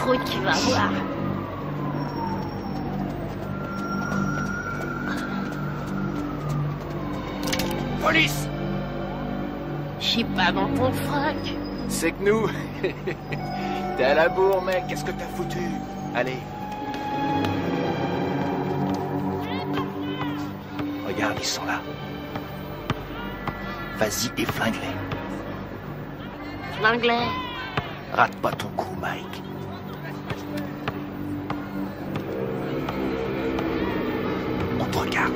croûte, tu vas voir. Police! Je suis pas dans ton froc. C'est que nous... T'es à la bourre, mec, qu'est-ce que t'as foutu? Allez. Regarde, ils sont là. Vas-y et flingue-les. L'anglais. Rate pas ton coup, Mike. On te regarde.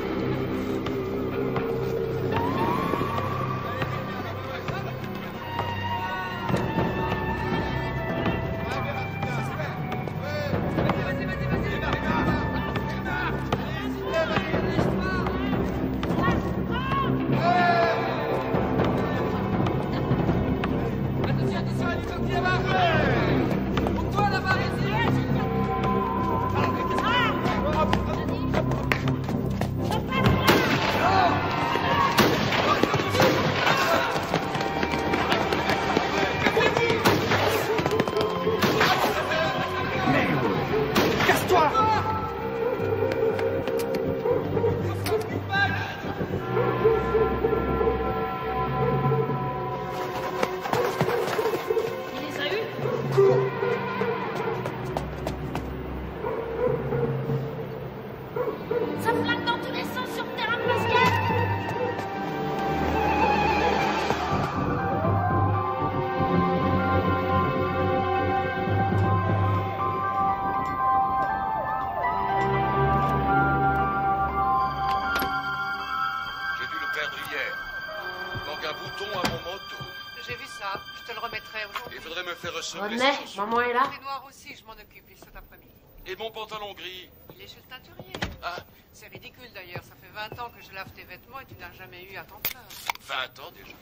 René, maman est là. Les noirs aussi, je m'en occupe, ils cet après-midi. Et mon pantalon gris? Il est chez le teinturier. Ah. C'est ridicule d'ailleurs, ça fait 20 ans que je lave tes vêtements et tu n'as jamais eu à t'en plaindre. 20 ans déjà.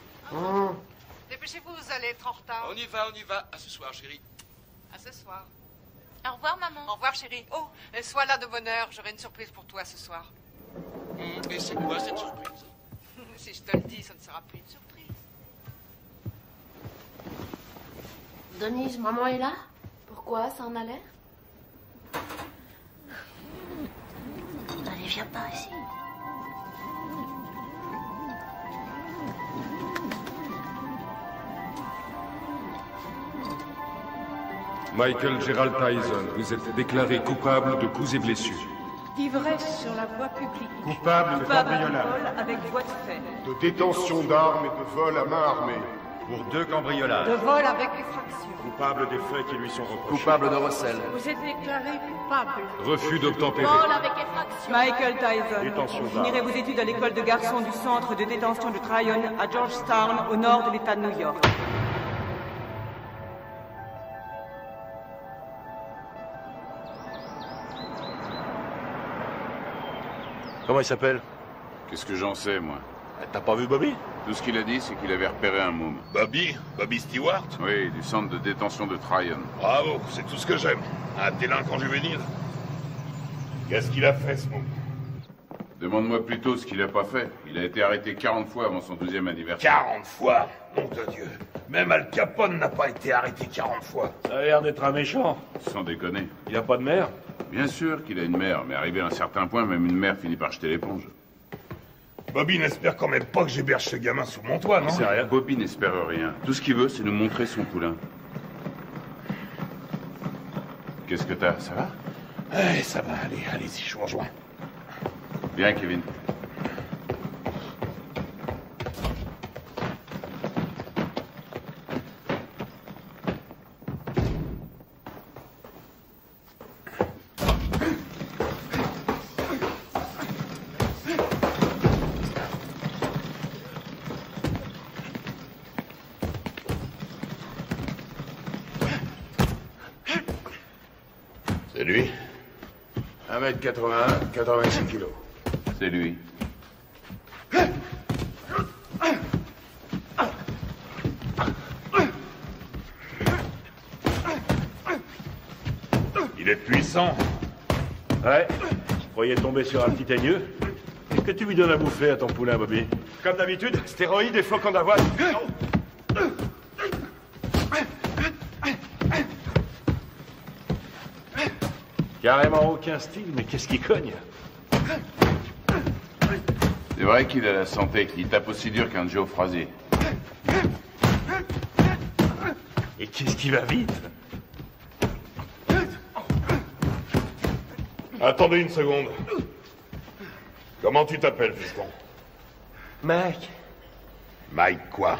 Dépêchez-vous, vous allez être en retard. On y va, on y va. À ce soir, chérie. À ce soir. Au revoir, maman. Au revoir, chérie. Oh, sois là de bonne heure, j'aurai une surprise pour toi ce soir. Et c'est quoi cette surprise? Si je te le dis, ça ne sera plus une surprise. Denise, maman est là? Pourquoi? Ça en a l'air? Allez, viens par ici. Michael Gerald Tyson, vous êtes déclaré coupable de coups et blessures. D'ivresse sur la voie publique. Coupable de cambriolage. Vol avec voie de fait. De détention d'armes et de vol à main armée. Pour 2 cambriolages. De vol avec effraction. Coupable des faits qui lui sont reprochés. Coupable de recel. Vous êtes déclaré coupable. Refus d'obtempérer. Vol avec effraction. Michael Tyson. Détention Vous finirez vos études à l'école de garçons du centre de détention de Tryon à Georgetown, au nord de l'État de New York. Comment il s'appelle? Qu'est-ce que j'en sais, moi? T'as pas vu Bobby? Tout ce qu'il a dit, c'est qu'il avait repéré un môme. Bobby Stewart? Oui, du centre de détention de Tryon. Bravo, c'est tout ce que j'aime. Un délinquant juvénile. Qu'est-ce qu'il a fait, ce môme? Demande-moi plutôt ce qu'il a pas fait. Il a été arrêté 40 fois avant son 12e anniversaire. 40 fois? Nom de Dieu. Même Al Capone n'a pas été arrêté 40 fois. Ça a l'air d'être un méchant. Sans déconner. Il a pas de mère? Bien sûr qu'il a une mère, mais arrivé à un certain point, même une mère finit par jeter l'éponge. Bobby n'espère quand même pas que j'héberge ce gamin sous mon toit, non? C'est rien. Bobby n'espère rien. Tout ce qu'il veut, c'est nous montrer son poulain. Qu'est-ce que t'as? Ça va? Ça va, allez-y, je vous rejoins. Viens, Kevin. C'est lui? 1m81, 86 kilos. C'est lui. Il est puissant. Ouais, je croyais tomber sur un petit teigneux. Qu'est-ce que tu lui donnes à bouffer à ton poulain, Bobby? Comme d'habitude, stéroïdes et flocons d'avoine. Carrément aucun style, mais qu'est-ce qui cogne? C'est vrai qu'il a la santé, il tape aussi dur qu'un Joe Frazier. Et qu'est-ce qui va vite? Attendez une seconde. Comment tu t'appelles, fiston? Mike. Mike quoi?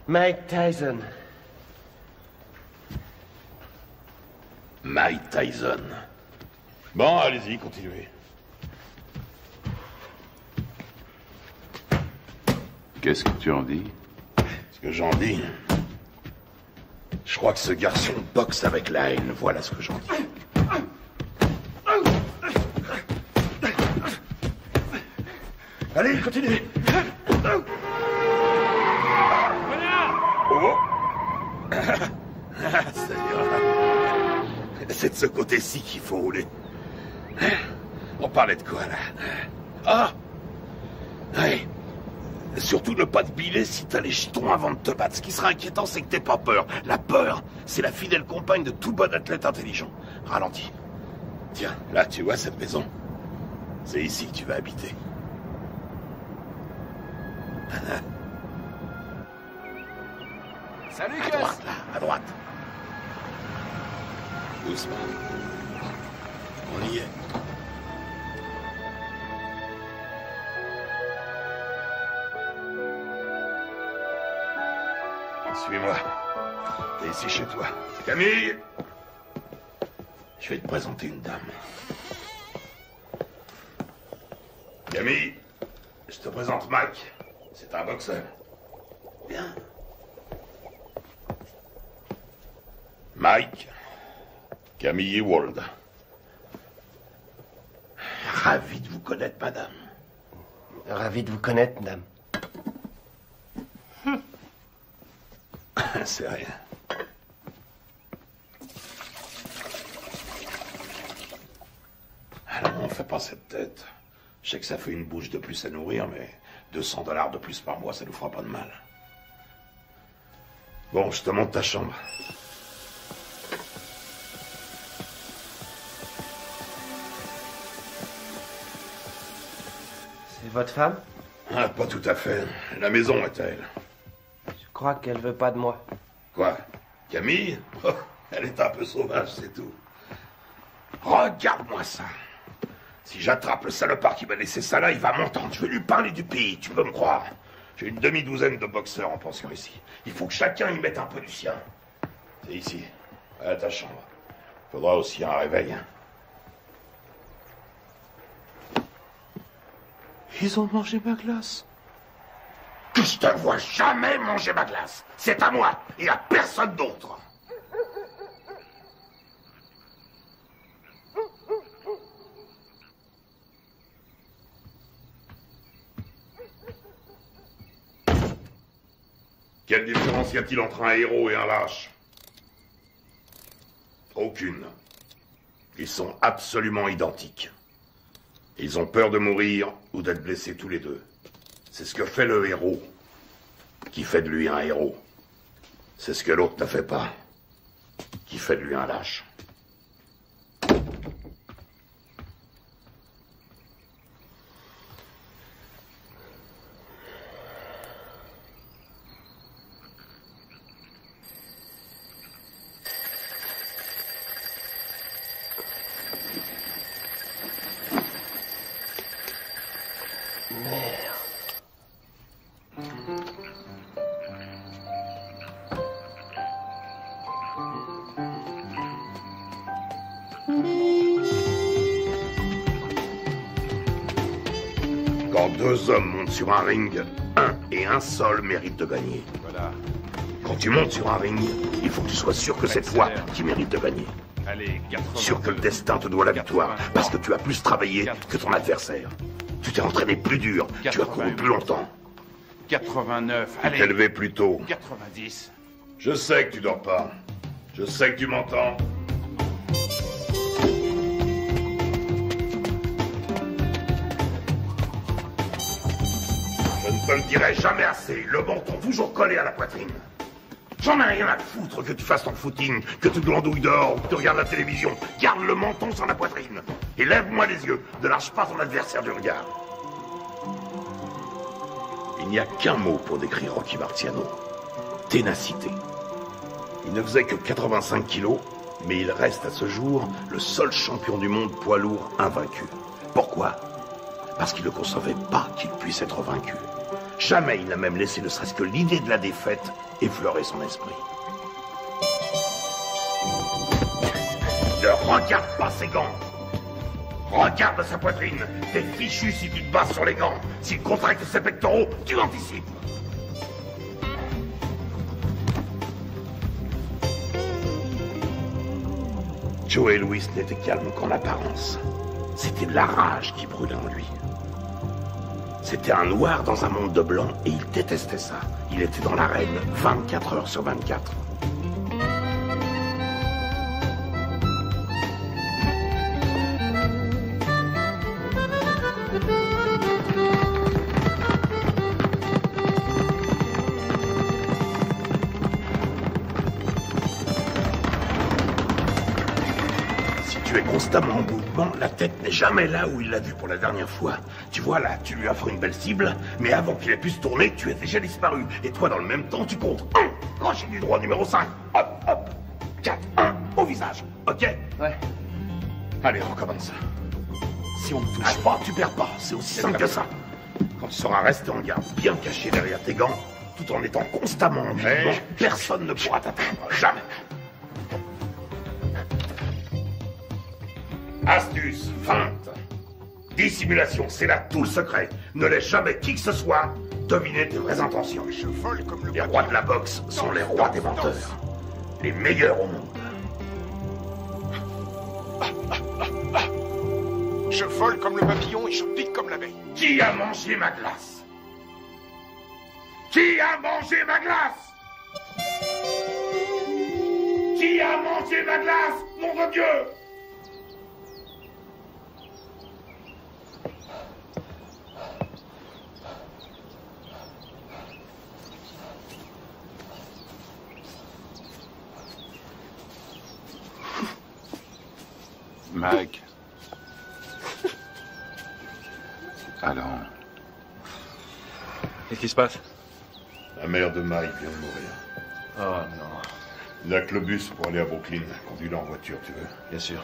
Mike Tyson. Mike Tyson. Bon, allez-y, continuez. Qu'est-ce que tu en dis? Ce que j'en dis... Je crois que ce garçon boxe avec la haine, voilà ce que j'en dis. Allez, continuez. Oh. C'est de ce côté-ci qu'il faut rouler. On parlait de quoi, là? Ah! Ouais. Surtout ne pas te biler si t'as les jetons avant de te battre. Ce qui sera inquiétant, c'est que t'aies pas peur. La peur, c'est la fidèle compagne de tout bon athlète intelligent. Ralentis. Tiens, là, tu vois cette maison? C'est ici que tu vas habiter. Salut, à Gus. droite, là, à droite. Doucement. On y est. Suis-moi. T'es ici chez toi. Camille! Je vais te présenter une dame. Camille, je te présente Mike. C'est un boxeur. Bien. Mike, Camille Ewald. Ravi de vous connaître, madame. Ravi de vous connaître, madame. C'est rien. Alors, on fait pas cette tête. Je sais que ça fait une bouche de plus à nourrir, mais $200 de plus par mois, ça nous fera pas de mal. Bon, je te montre ta chambre. C'est votre femme? Ah, pas tout à fait. La maison est à elle. Je crois qu'elle veut pas de moi. Quoi? Camille? Oh, elle est un peu sauvage, c'est tout. Regarde-moi ça. Si j'attrape le salopard qui m'a laissé ça là, il va m'entendre. Je vais lui parler du pays, tu peux me croire. J'ai une demi-douzaine de boxeurs en pension ici. Il faut que chacun y mette un peu du sien. C'est ici, à ta chambre. Faudra aussi un réveil. Ils ont mangé ma glace. Que je te vois jamais manger ma glace. C'est à moi et à personne d'autre. Quelle différence y a-t-il entre un héros et un lâche? Aucune. Ils sont absolument identiques. Ils ont peur de mourir ou d'être blessés tous les deux. C'est ce que fait le héros, qui fait de lui un héros. C'est ce que l'autre ne fait pas, qui fait de lui un lâche. Quand deux hommes montent sur un ring, un et un seul mérite de gagner. Voilà. Quand tu montes sur un ring, il faut que tu sois sûr que c'est toi qui mérites de gagner. Allez, 82. Sûr que le destin te doit la victoire, parce que tu as plus travaillé que ton adversaire. Tu t'es entraîné plus dur, tu as couru plus longtemps. 89, Tu t'es levé plus tôt. 90. Je sais que tu dors pas. Je sais que tu m'entends. Je ne te le dirai jamais assez. Le menton toujours collé à la poitrine. J'en ai rien à foutre que tu fasses ton footing, que tu glandouilles dehors ou que tu regardes la télévision. Garde le menton sur la poitrine. Et lève-moi les yeux. Ne lâche pas ton adversaire du regard. Il n'y a qu'un mot pour décrire Rocky Marciano. Ténacité. Il ne faisait que 85 kilos, mais il reste à ce jour le seul champion du monde poids lourd invaincu. Pourquoi? Parce qu'il ne concevait pas qu'il puisse être vaincu. Jamais il n'a même laissé ne serait-ce que l'idée de la défaite effleurer son esprit. Ne regarde pas ses gants. Regarde sa poitrine. T'es fichu si tu te bases sur les gants. S'il contracte ses pectoraux, tu anticipes. Joey Louis n'était calme qu'en apparence. C'était de la rage qui brûlait en lui. C'était un noir dans un monde de blanc et il détestait ça. Il était dans l'arène 24 heures sur 24. Constamment en mouvement, la tête n'est jamais là où il l'a vu pour la dernière fois. Tu vois là, tu lui as fait une belle cible, mais avant qu'il ait pu se tourner, tu es déjà disparu. Et toi, dans le même temps, tu comptes 1, crochet du droit numéro 5, hop, hop, 4, 1, au visage, ok? Ouais. Allez, recommence. Si on ne touche pas, tu perds pas, c'est aussi simple que ça. Quand tu seras resté en garde, bien caché derrière tes gants, tout en étant constamment en mouvement, personne ne pourra t'atteindre, jamais. Astuce, feinte, dissimulation, c'est là tout le secret. Ne laisse jamais qui que ce soit deviner tes vraies intentions. Les rois de la boxe sont les rois des menteurs. Les meilleurs au monde. Je vole comme le papillon et je pique comme l'abeille. Qui a mangé ma glace? Qui a mangé ma glace? Qui a mangé ma glace? Nom de Dieu! Mike. Alors. Qu'est-ce qui se passe? La mère de Mike vient de mourir. Oh non. Il n'y a que le bus pour aller à Brooklyn. Conduis-le en voiture, tu veux? Bien sûr.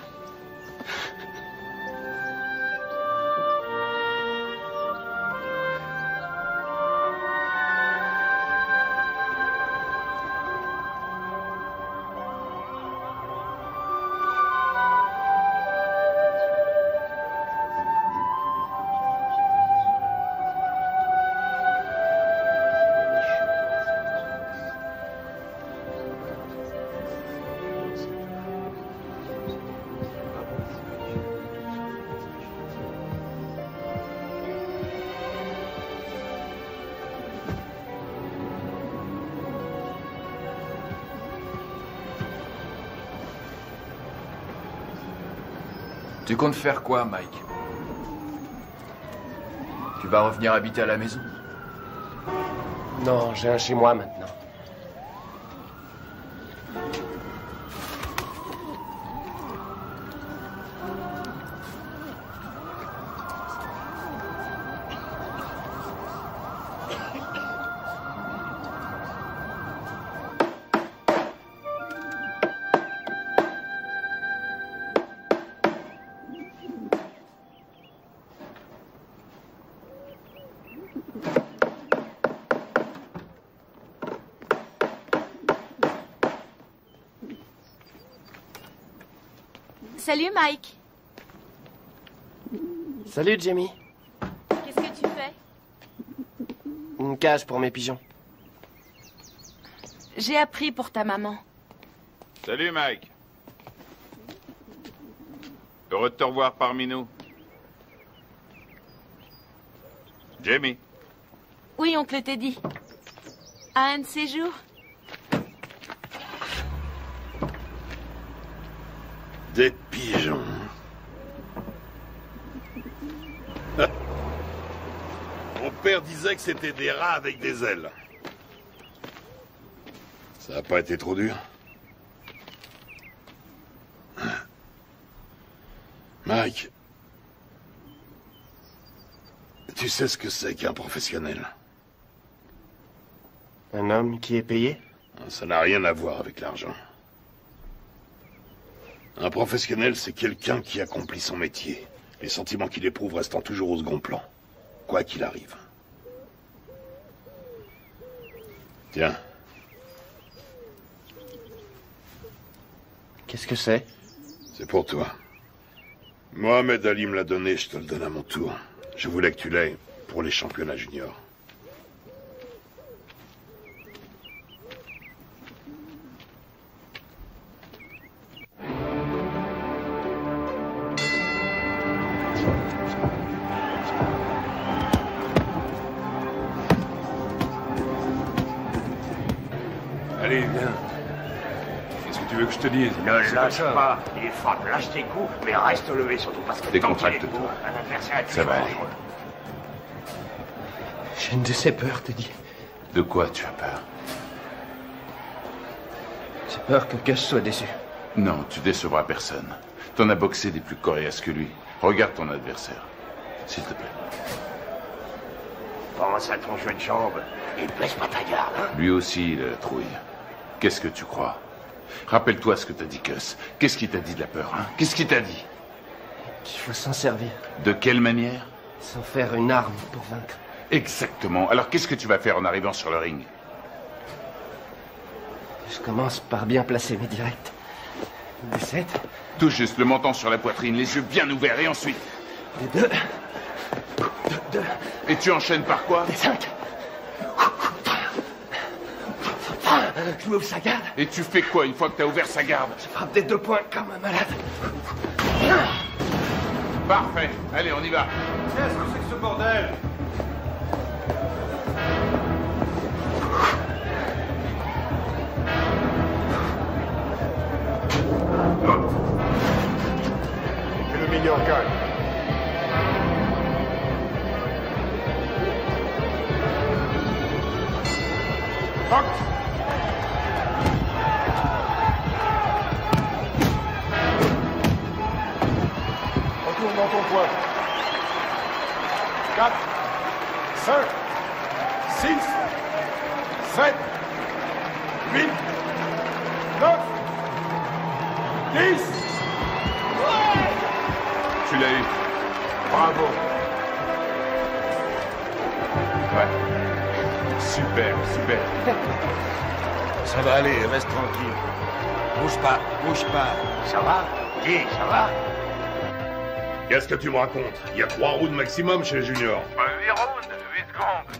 Tu comptes faire quoi, Mike? Tu vas revenir habiter à la maison? Non, j'ai un chez moi maintenant. Salut Mike. Salut Jamie. Qu'est-ce que tu fais? Une cage pour mes pigeons. J'ai appris pour ta maman. Salut Mike. Heureux de te revoir parmi nous. Jamie. Oui, oncle Teddy. À un de ces jours? Des pigeons. Mon père disait que c'était des rats avec des ailes. Ça n'a pas été trop dur? Mike, tu sais ce que c'est qu'un professionnel? Un homme qui est payé? Ça n'a rien à voir avec l'argent. Un professionnel, c'est quelqu'un qui accomplit son métier. Les sentiments qu'il éprouve restant toujours au second plan, quoi qu'il arrive. Tiens. Qu'est-ce que c'est? C'est pour toi. Mohamed Ali me l'a donné, je te le donne à mon tour. Je voulais que tu l'aies pour les championnats juniors. Allez, viens. Qu'est-ce que tu veux que je te dise? Ne lâche pas. Il frappe, lâche tes coups, mais reste levé, surtout parce que Décontracte-toi. un adversaire Ça va aller. J'ai une de ces peurs, Teddy. De quoi tu as peur? J'ai peur que Gus soit déçu. Non, tu décevras personne. T'en as boxé des plus coriaces que lui. Regarde ton adversaire. S'il te plaît. Pense à ton jeu de jambes et baisse pas ta garde. Hein? Lui aussi, il a la trouille. Qu'est-ce que tu crois? Rappelle-toi ce que t'a dit Gus. Qu'est-ce qu'il t'a dit de la peur, hein? Qu'est-ce qu'il t'a dit? Qu'il faut s'en servir. De quelle manière? Sans faire une arme pour vaincre. Exactement. Alors qu'est-ce que tu vas faire en arrivant sur le ring? Je commence par bien placer mes directs. Des 7. Tout juste le menton sur la poitrine, les yeux bien ouverts, et ensuite? Des 2. Deux. Et tu enchaînes par quoi? Des 5. Je m'ouvre sa garde. Et tu fais quoi une fois que t'as ouvert sa garde? Je frappe des 2 points comme un malade. Parfait. Allez, on y va. Qu'est-ce que c'est que ce bordel? Que le meilleur gagne. Fuck. Retourne dans ton coin. 4, 5, 6, 7, 8, 9, 10. Tu l'as eu. Bravo. Ouais. Super, super. Ça va aller, reste tranquille. Bouge pas, bouge pas. Ça va? Dis, ça va? Qu'est-ce que tu me racontes? Il y a 3 rounds maximum chez les juniors. 8 rounds, 8 secondes.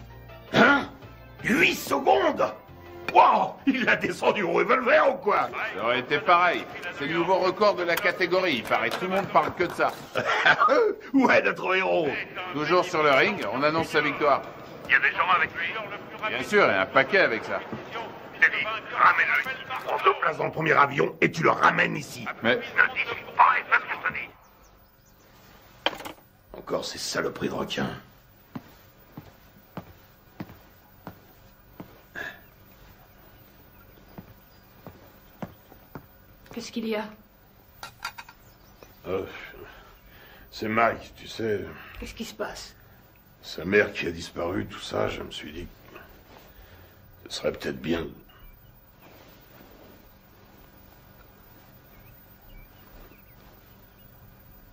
Hein? 8 secondes? Wow! Il a descendu au revolver ou quoi? Ça aurait été pareil. C'est le nouveau record de la catégorie. Il paraît tout le monde parle que de ça. Ouais, notre héros. Toujours sur le ring, on annonce sa victoire. Il y a des gens avec lui. Bien sûr, et un paquet avec ça. Teddy, ramène-le ici. Prends 2 places dans le premier avion et tu le ramènes ici. Mais Ne discute pas et fais ce que je te dis. Encore ces saloperies de requins. Qu'est-ce qu'il y a? C'est Mike, tu sais. Qu'est-ce qui se passe? Sa mère qui a disparu, tout ça, je me suis dit que ce serait peut-être bien.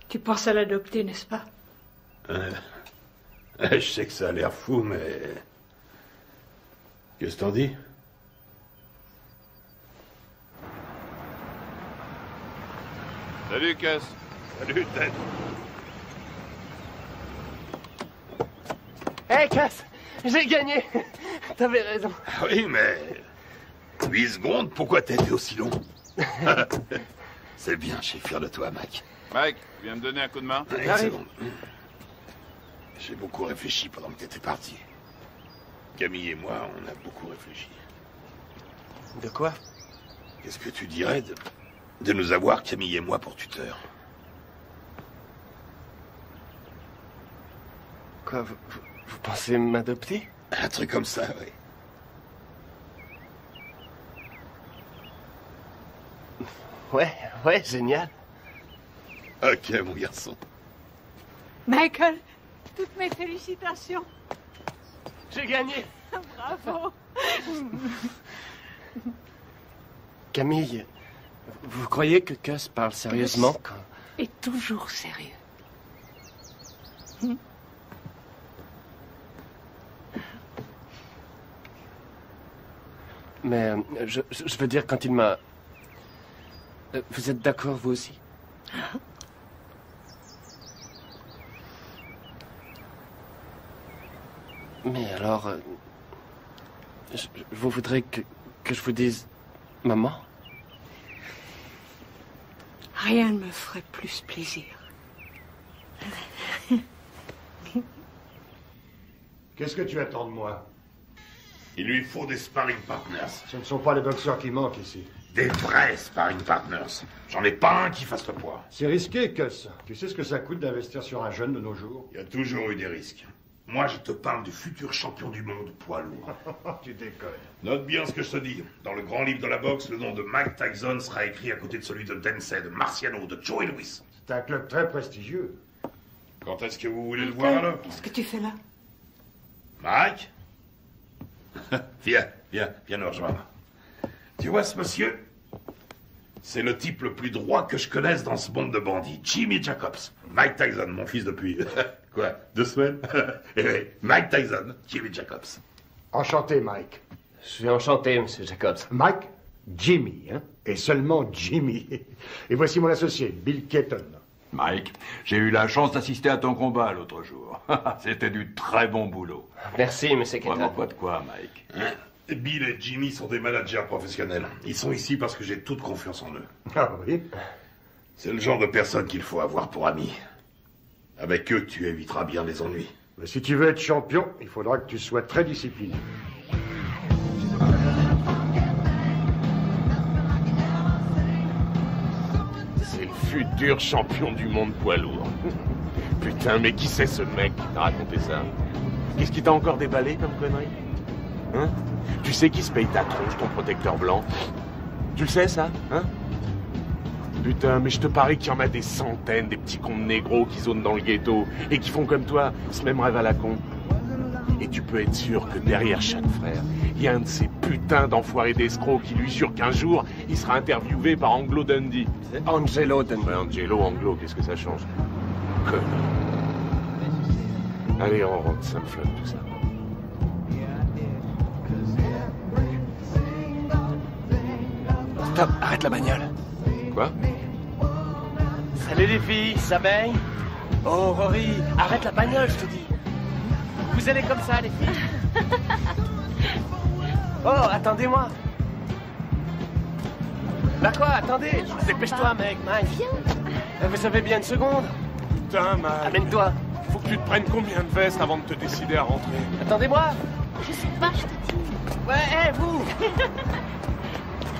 Tu penses à l'adopter, n'est-ce pas? Je sais que ça a l'air fou, mais... Qu'est-ce que t'en dis? salut, Cass. Salut, Ted. Hé, Cass! J'ai gagné! T'avais raison. Ah oui, mais... 8 secondes, pourquoi t'as été aussi long? C'est bien, je suis fier de toi, Mac. Mike, tu viens me donner un coup de main? Une seconde. J'ai beaucoup réfléchi pendant que t'étais parti. Camille et moi, on a beaucoup réfléchi. De quoi? Qu'est-ce que tu dirais de nous avoir, Camille et moi, pour tuteurs? Quoi, vous pensez m'adopter? Un truc comme ça, oui. Ouais, génial. Ok, mon garçon. Michael, toutes mes félicitations. J'ai gagné. Bravo. Camille, vous croyez que Cuss parle sérieusement quand... Est toujours sérieux. Mais je veux dire, quand il m'a... Vous êtes d'accord, vous aussi? Mais alors... vous voudrez que je vous dise... Maman? Rien ne me ferait plus plaisir. Qu'est-ce que tu attends de moi? Il lui faut des sparring partners. Ce ne sont pas les boxeurs qui manquent ici. Des vrais sparring partners. J'en ai pas un qui fasse le poids. C'est risqué, Cuss. Tu sais ce que ça coûte d'investir sur un jeune de nos jours? Il y a toujours eu des risques. Moi, je te parle du futur champion du monde poids lourd. Tu déconnes. Note bien ce que je te dis. Dans le grand livre de la boxe, le nom de Mike Tyson sera écrit à côté de celui de Dempsey, de Marciano, de Joe Louis. C'est un club très prestigieux. Quand est-ce que vous voulez le voir alors? Qu'est-ce que tu fais là? Mike? Viens nous rejoindre. Tu vois ce monsieur? C'est le type le plus droit que je connaisse dans ce monde de bandits. Jimmy Jacobs. Mike Tyson, mon fils depuis... Quoi? 2 semaines? Eh oui, Mike Tyson, Jimmy Jacobs. Enchanté, Mike. Je suis enchanté, Monsieur Jacobs. Mike, Jimmy, hein? Et seulement Jimmy. Et voici mon associé, Bill Keaton. Mike, j'ai eu la chance d'assister à ton combat l'autre jour. C'était du très bon boulot. Merci, Monsieur Keaton. Vraiment pas de quoi, Mike. Hein? Bill et Jimmy sont des managers professionnels. Ils sont ici parce que j'ai toute confiance en eux. Ah oui? C'est le genre de personne qu'il faut avoir pour ami. Avec eux, tu éviteras bien les ennuis. Mais si tu veux être champion, il faudra que tu sois très discipliné. C'est le futur champion du monde poids lourd. Putain, mais qui c'est ce mec qui t'a raconté ça? Qu'est-ce qui t'a encore déballé comme connerie? Hein? Tu sais qui se paye ta tronche, ton protecteur blanc? Tu le sais, ça? Hein? Putain, mais je te parie qu'il y en a des centaines, des petits cons de négros qui zonent dans le ghetto et qui font comme toi, ce même rêve à la con. Et tu peux être sûr que derrière chaque frère, il y a un de ces putains d'enfoirés d'escrocs qui lui jure qu'un jour, il sera interviewé par Anglo Dundee. C'est Angelo Dundee. Ouais, Angelo, Anglo, qu'est-ce que ça change? Connard. Allez, on rentre, ça me flotte tout ça. Stop, arrête la bagnole. Quoi? Salut les filles, ça baigne? Oh Rory, arrête la bagnole, je te dis. Vous allez comme ça, les filles? Oh, attendez-moi. Bah quoi, attendez, dépêche-toi, mec, Mike. Viens. Vous avez bien une seconde? Putain, Mike. Amène-toi. Faut que tu te prennes combien de vestes avant de te décider à rentrer? Attendez-moi. Je sais pas, je te dis. Ouais, hé, vous.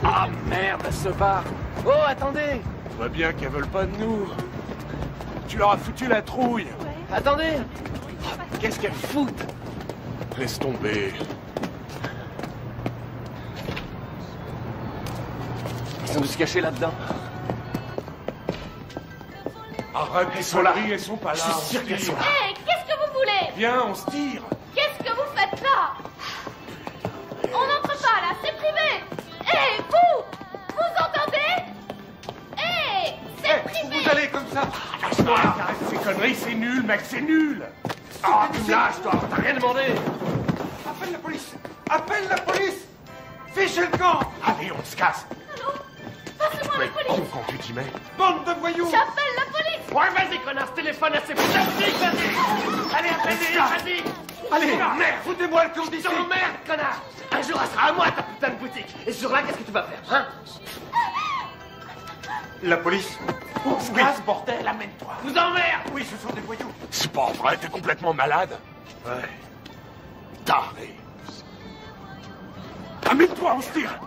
Ah merde, ce bar. Oh, attendez. Je vois bien qu'elles veulent pas de nous. Tu leur as foutu la trouille. Ouais. Attendez. Qu'est-ce qu'elles foutent? Laisse tomber. Ils sont tous cachés là-dedans. Arrête, elles sont là. Elles sont pas là. Je suis sûr qu'elles sont là. Hé, qu'est-ce que vous voulez? Viens, on se tire. Qu'est-ce que vous faites là? On n'entre pas là, c'est privé. Hé, vous entendez? Hé, c'est privé. Vous allez comme ça. Lâche-toi, arrête ces conneries, c'est nul, mec, c'est nul. Ah, tu me lâches, toi, t'as rien demandé. Appelle la police. Appelle la police. Fichez le camp. Allez, on se casse. Allô? Passez-moi la police. Quand tu t'y mets. Bande de voyous. J'appelle la police. Ouais, vas-y, connasse, téléphone à ces putains de flics, vas-y. Allez, appelle-les, vas-y. Allez, merde, foutez-moi le camp d'ici. Je t'emmerde, connard. Un jour, elle sera à moi, ta putain de boutique. Et ce jour-là, qu'est-ce que tu vas faire, hein? La police. On se casse, bordel, amène-toi. Vous emmerde. Oui, ce sont des voyous. C'est pas vrai, t'es complètement malade. Ouais. Taré. Amène-toi, on se tire.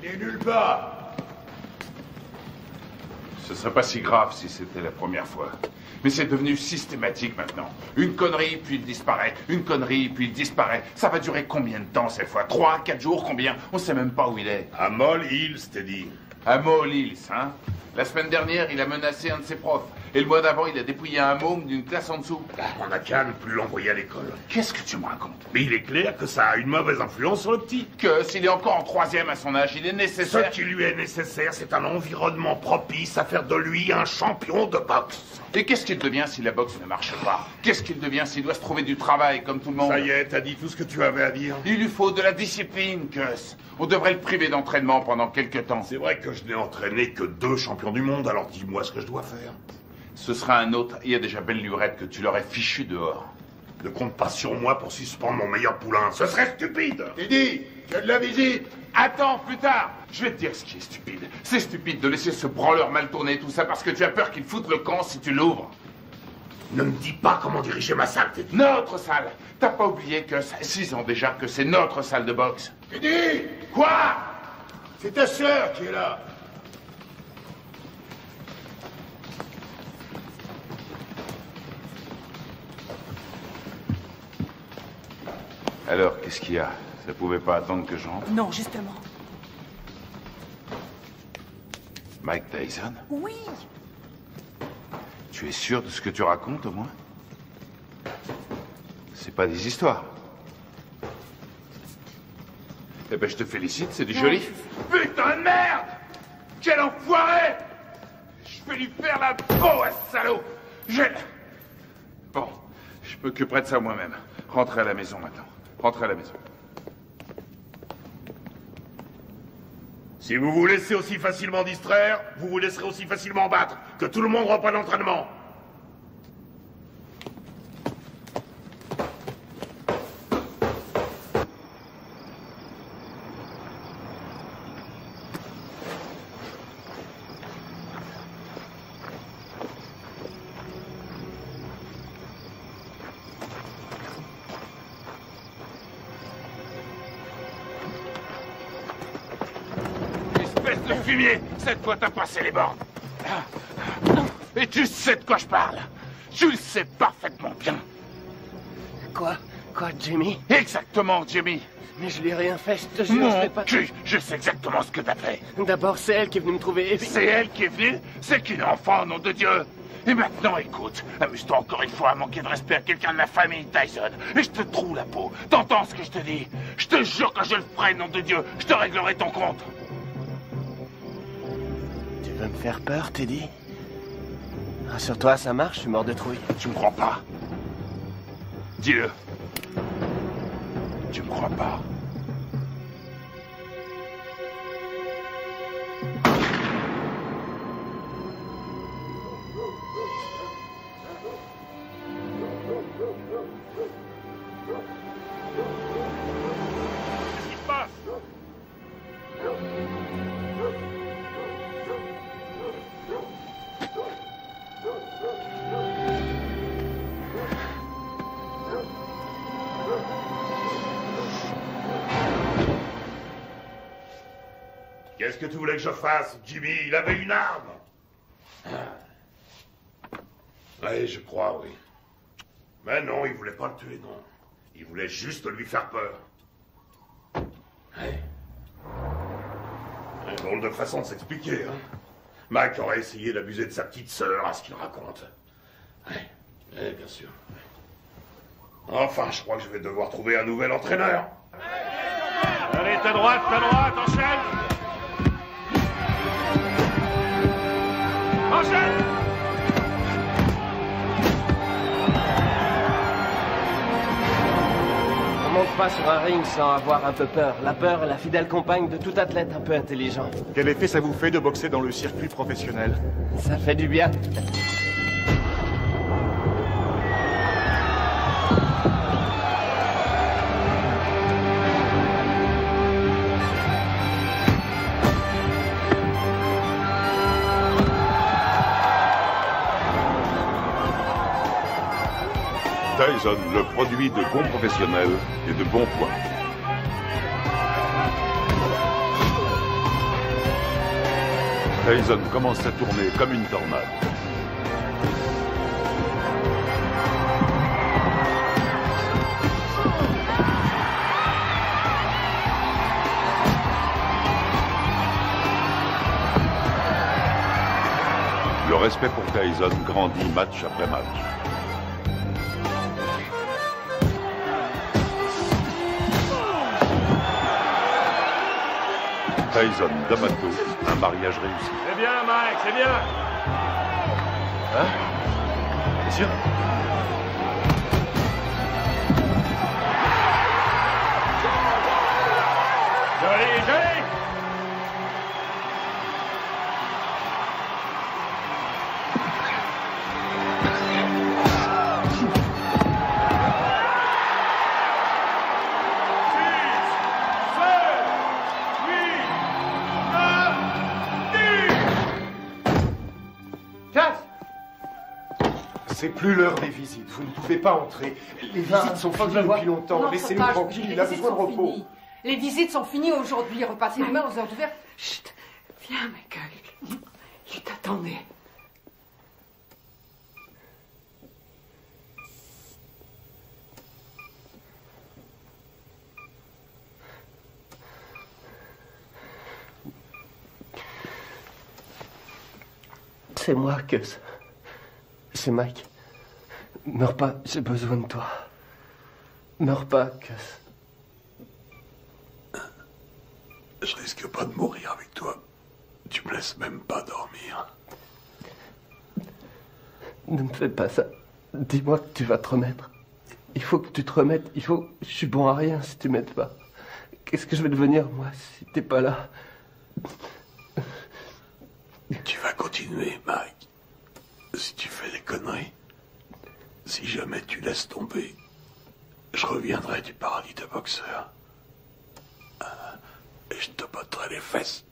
Il est nulle part. Ce serait pas si grave si c'était la première fois. Mais c'est devenu systématique maintenant. Une connerie, puis il disparaît. Une connerie, puis il disparaît. Ça va durer combien de temps cette fois? 3, 4 jours, combien? On sait même pas où il est. À Moll Hills, t'es dit. À Moll Hills, hein? La semaine dernière, il a menacé un de ses profs. Et le mois d'avant, il a dépouillé un môme d'une classe en dessous. On n'a qu'à ne plus l'envoyer à l'école. Qu'est-ce que tu me racontes? Mais il est clair que ça a une mauvaise influence sur le petit. Que s'il est encore en 3e à son âge, il est nécessaire... Ce qui lui est nécessaire, c'est un environnement propice à faire de lui un champion de boxe. Et qu'est-ce qu'il devient si la boxe ne marche pas? Qu'est-ce qu'il devient s'il doit se trouver du travail comme tout le monde? Ça y est, t'as dit tout ce que tu avais à dire. Il lui faut de la discipline, Gus. On devrait le priver d'entraînement pendant quelques temps. C'est vrai que je n'ai entraîné que 2 champions du monde, alors dis-moi ce que je dois faire. Ce sera un autre. Il y a déjà belle lurette que tu l'aurais fichu dehors. Ne compte pas sur moi pour suspendre mon meilleur poulain. Ce serait stupide. Teddy, tu as de la visite. Attends, plus tard. Je vais te dire ce qui est stupide. C'est stupide de laisser ce branleur mal tourner tout ça parce que tu as peur qu'il foute le camp si tu l'ouvres. Ne me dis pas comment diriger ma salle, Teddy. Notre salle. T'as pas oublié que ça fait 6 ans déjà que c'est notre salle de boxe. Teddy! Quoi? C'est ta sœur qui est là. Alors, qu'est-ce qu'il y a? Ça pouvait pas attendre que j'entre? Non, justement. Mike Tyson? Oui. Tu es sûr de ce que tu racontes, au moins? C'est pas des histoires. Eh ben, je te félicite, c'est du joli. Putain de merde! Quel enfoiré! Je vais lui faire la peau à ce salaud! Bon, je m'occuperai de ça moi-même. Rentrez à la maison maintenant. Rentrez à la maison. Si vous vous laissez aussi facilement distraire, vous vous laisserez aussi facilement battre. Que tout le monde reprenne l'entraînement. Le fumier, cette fois t'as passé les bornes. Et tu sais de quoi je parle. Tu le sais parfaitement bien. Quoi, Jimmy? Exactement, Jimmy. Mais je lui ai rien fait, je te jure, Mon je l'ai pas... cul, je sais exactement ce que t'as fait. D'abord, c'est elle qui est venue me trouver et puis... C'est elle qui est venue? C'est qu'une enfant, nom de Dieu. Et maintenant, écoute, amuse-toi encore une fois à manquer de respect à quelqu'un de la famille Tyson. Et je te troue la peau. T'entends ce que je te dis? Je te jure que je le ferai, nom de Dieu. Je te réglerai ton compte. Tu veux me faire peur, Teddy? Rassure-toi, ça marche, je suis mort de trouille. Tu me crois pas? Dis-le. Tu me crois pas? Qu'est-ce qui se passe? Qu'est-ce que tu voulais que je fasse, Jimmy? Il avait une arme. Oui, je crois, oui. Mais non, il voulait pas le tuer, non. Il voulait juste lui faire peur. Ouais. Un drôle de façon de s'expliquer, hein. Mike aurait essayé d'abuser de sa petite sœur, à ce qu'il raconte. Ouais, bien sûr. Enfin, je crois que je vais devoir trouver un nouvel entraîneur. Allez, ta droite, enchaîne! Enchaîne! On monte pas sur un ring sans avoir un peu peur. La peur est la fidèle compagne de tout athlète un peu intelligent. Quel effet ça vous fait de boxer dans le circuit professionnel? Ça fait du bien. Tyson, le produit de bons professionnels et de bons points. Tyson commence à tourner comme une tornade. Le respect pour Tyson grandit match après match. Tyson, D'Amato, un mariage réussi. C'est bien, Mike, c'est bien. Hein? Bien sûr. Joli, joli. C'est plus l'heure des visites. Vous ne pouvez pas entrer. Les visites sont finies depuis longtemps. Laissez-nous tranquille. Il a besoin de repos. Les visites sont finies aujourd'hui. Repassez demain aux heures d'ouverture. Chut. Viens, Michael. Il t'attendait. C'est moi, Gus. C'est Mike. Meurs pas, j'ai besoin de toi. Meurs pas, Gus. Je risque pas de mourir avec toi. Tu me laisses même pas dormir. Ne me fais pas ça. Dis-moi que tu vas te remettre. Il faut que tu te remettes. Il faut... Je suis bon à rien si tu m'aides pas. Qu'est-ce que je vais devenir, moi, si t'es pas là? Tu vas continuer, Mike. Si tu fais des conneries, si jamais tu laisses tomber, je reviendrai du paradis de boxeur. Et je te botterai les fesses.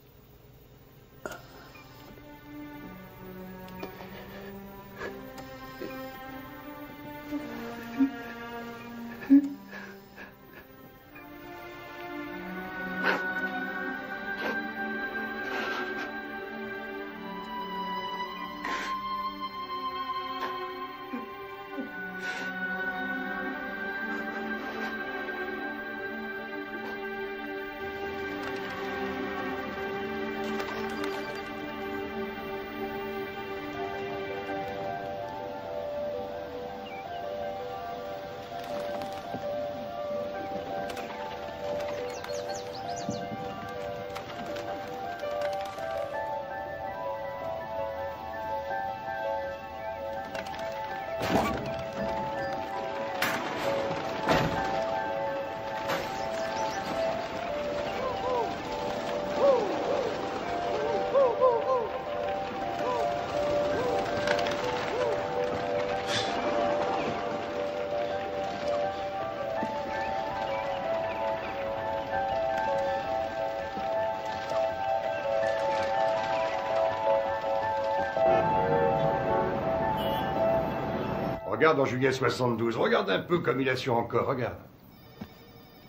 Regarde en juillet 72, regarde un peu comme il assure encore, regarde.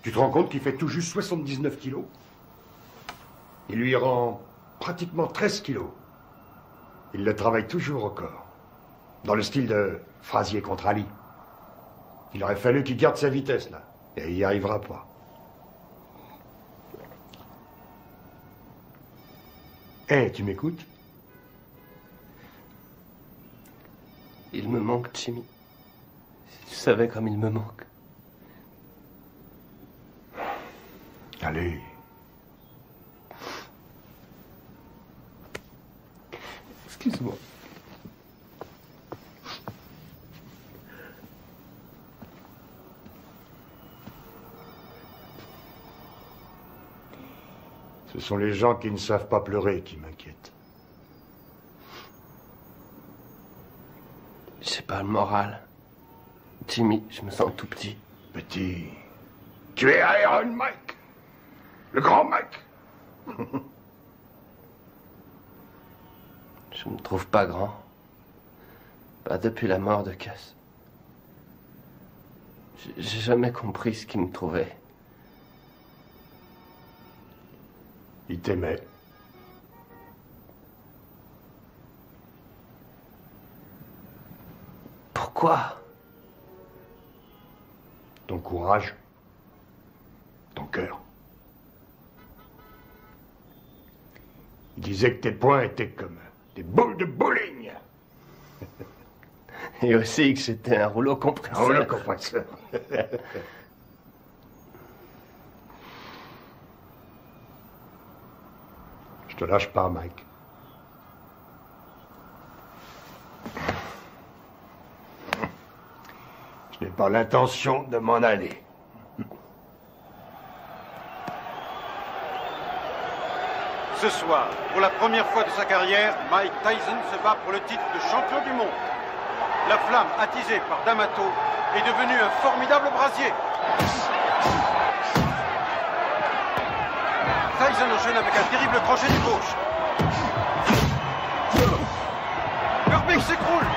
Tu te rends compte qu'il fait tout juste 79 kilos? Il lui rend pratiquement 13 kilos. Il le travaille toujours au corps. Dans le style de Frazier contre Ali. Il aurait fallu qu'il garde sa vitesse, là. Et il n'y arrivera pas. Eh, tu m'écoutes? Il me manque, Jimmy. Si tu savais comme il me manque. Allez. Excuse-moi. Ce sont les gens qui ne savent pas pleurer qui m'inquiètent. J'ai pas le moral. Jimmy, je me sens tout petit. Petit. Tu es Iron Mike. Le grand Mike. Je me trouve pas grand. Pas depuis la mort de Cass. J'ai jamais compris ce qu'il me trouvait. Il t'aimait. Quoi? Ton courage. Ton cœur. Il disait que tes poings étaient comme des boules de bowling. Et aussi que j'étais un rouleau compresseur. Un rouleau compresseur. Je te lâche pas, Mike. Je n'ai pas l'intention de m'en aller. Ce soir, pour la première fois de sa carrière, Mike Tyson se bat pour le titre de champion du monde. La flamme attisée par D'Amato est devenue un formidable brasier. Tyson enchaîne avec un terrible crochet du gauche. Herbig s'écroule.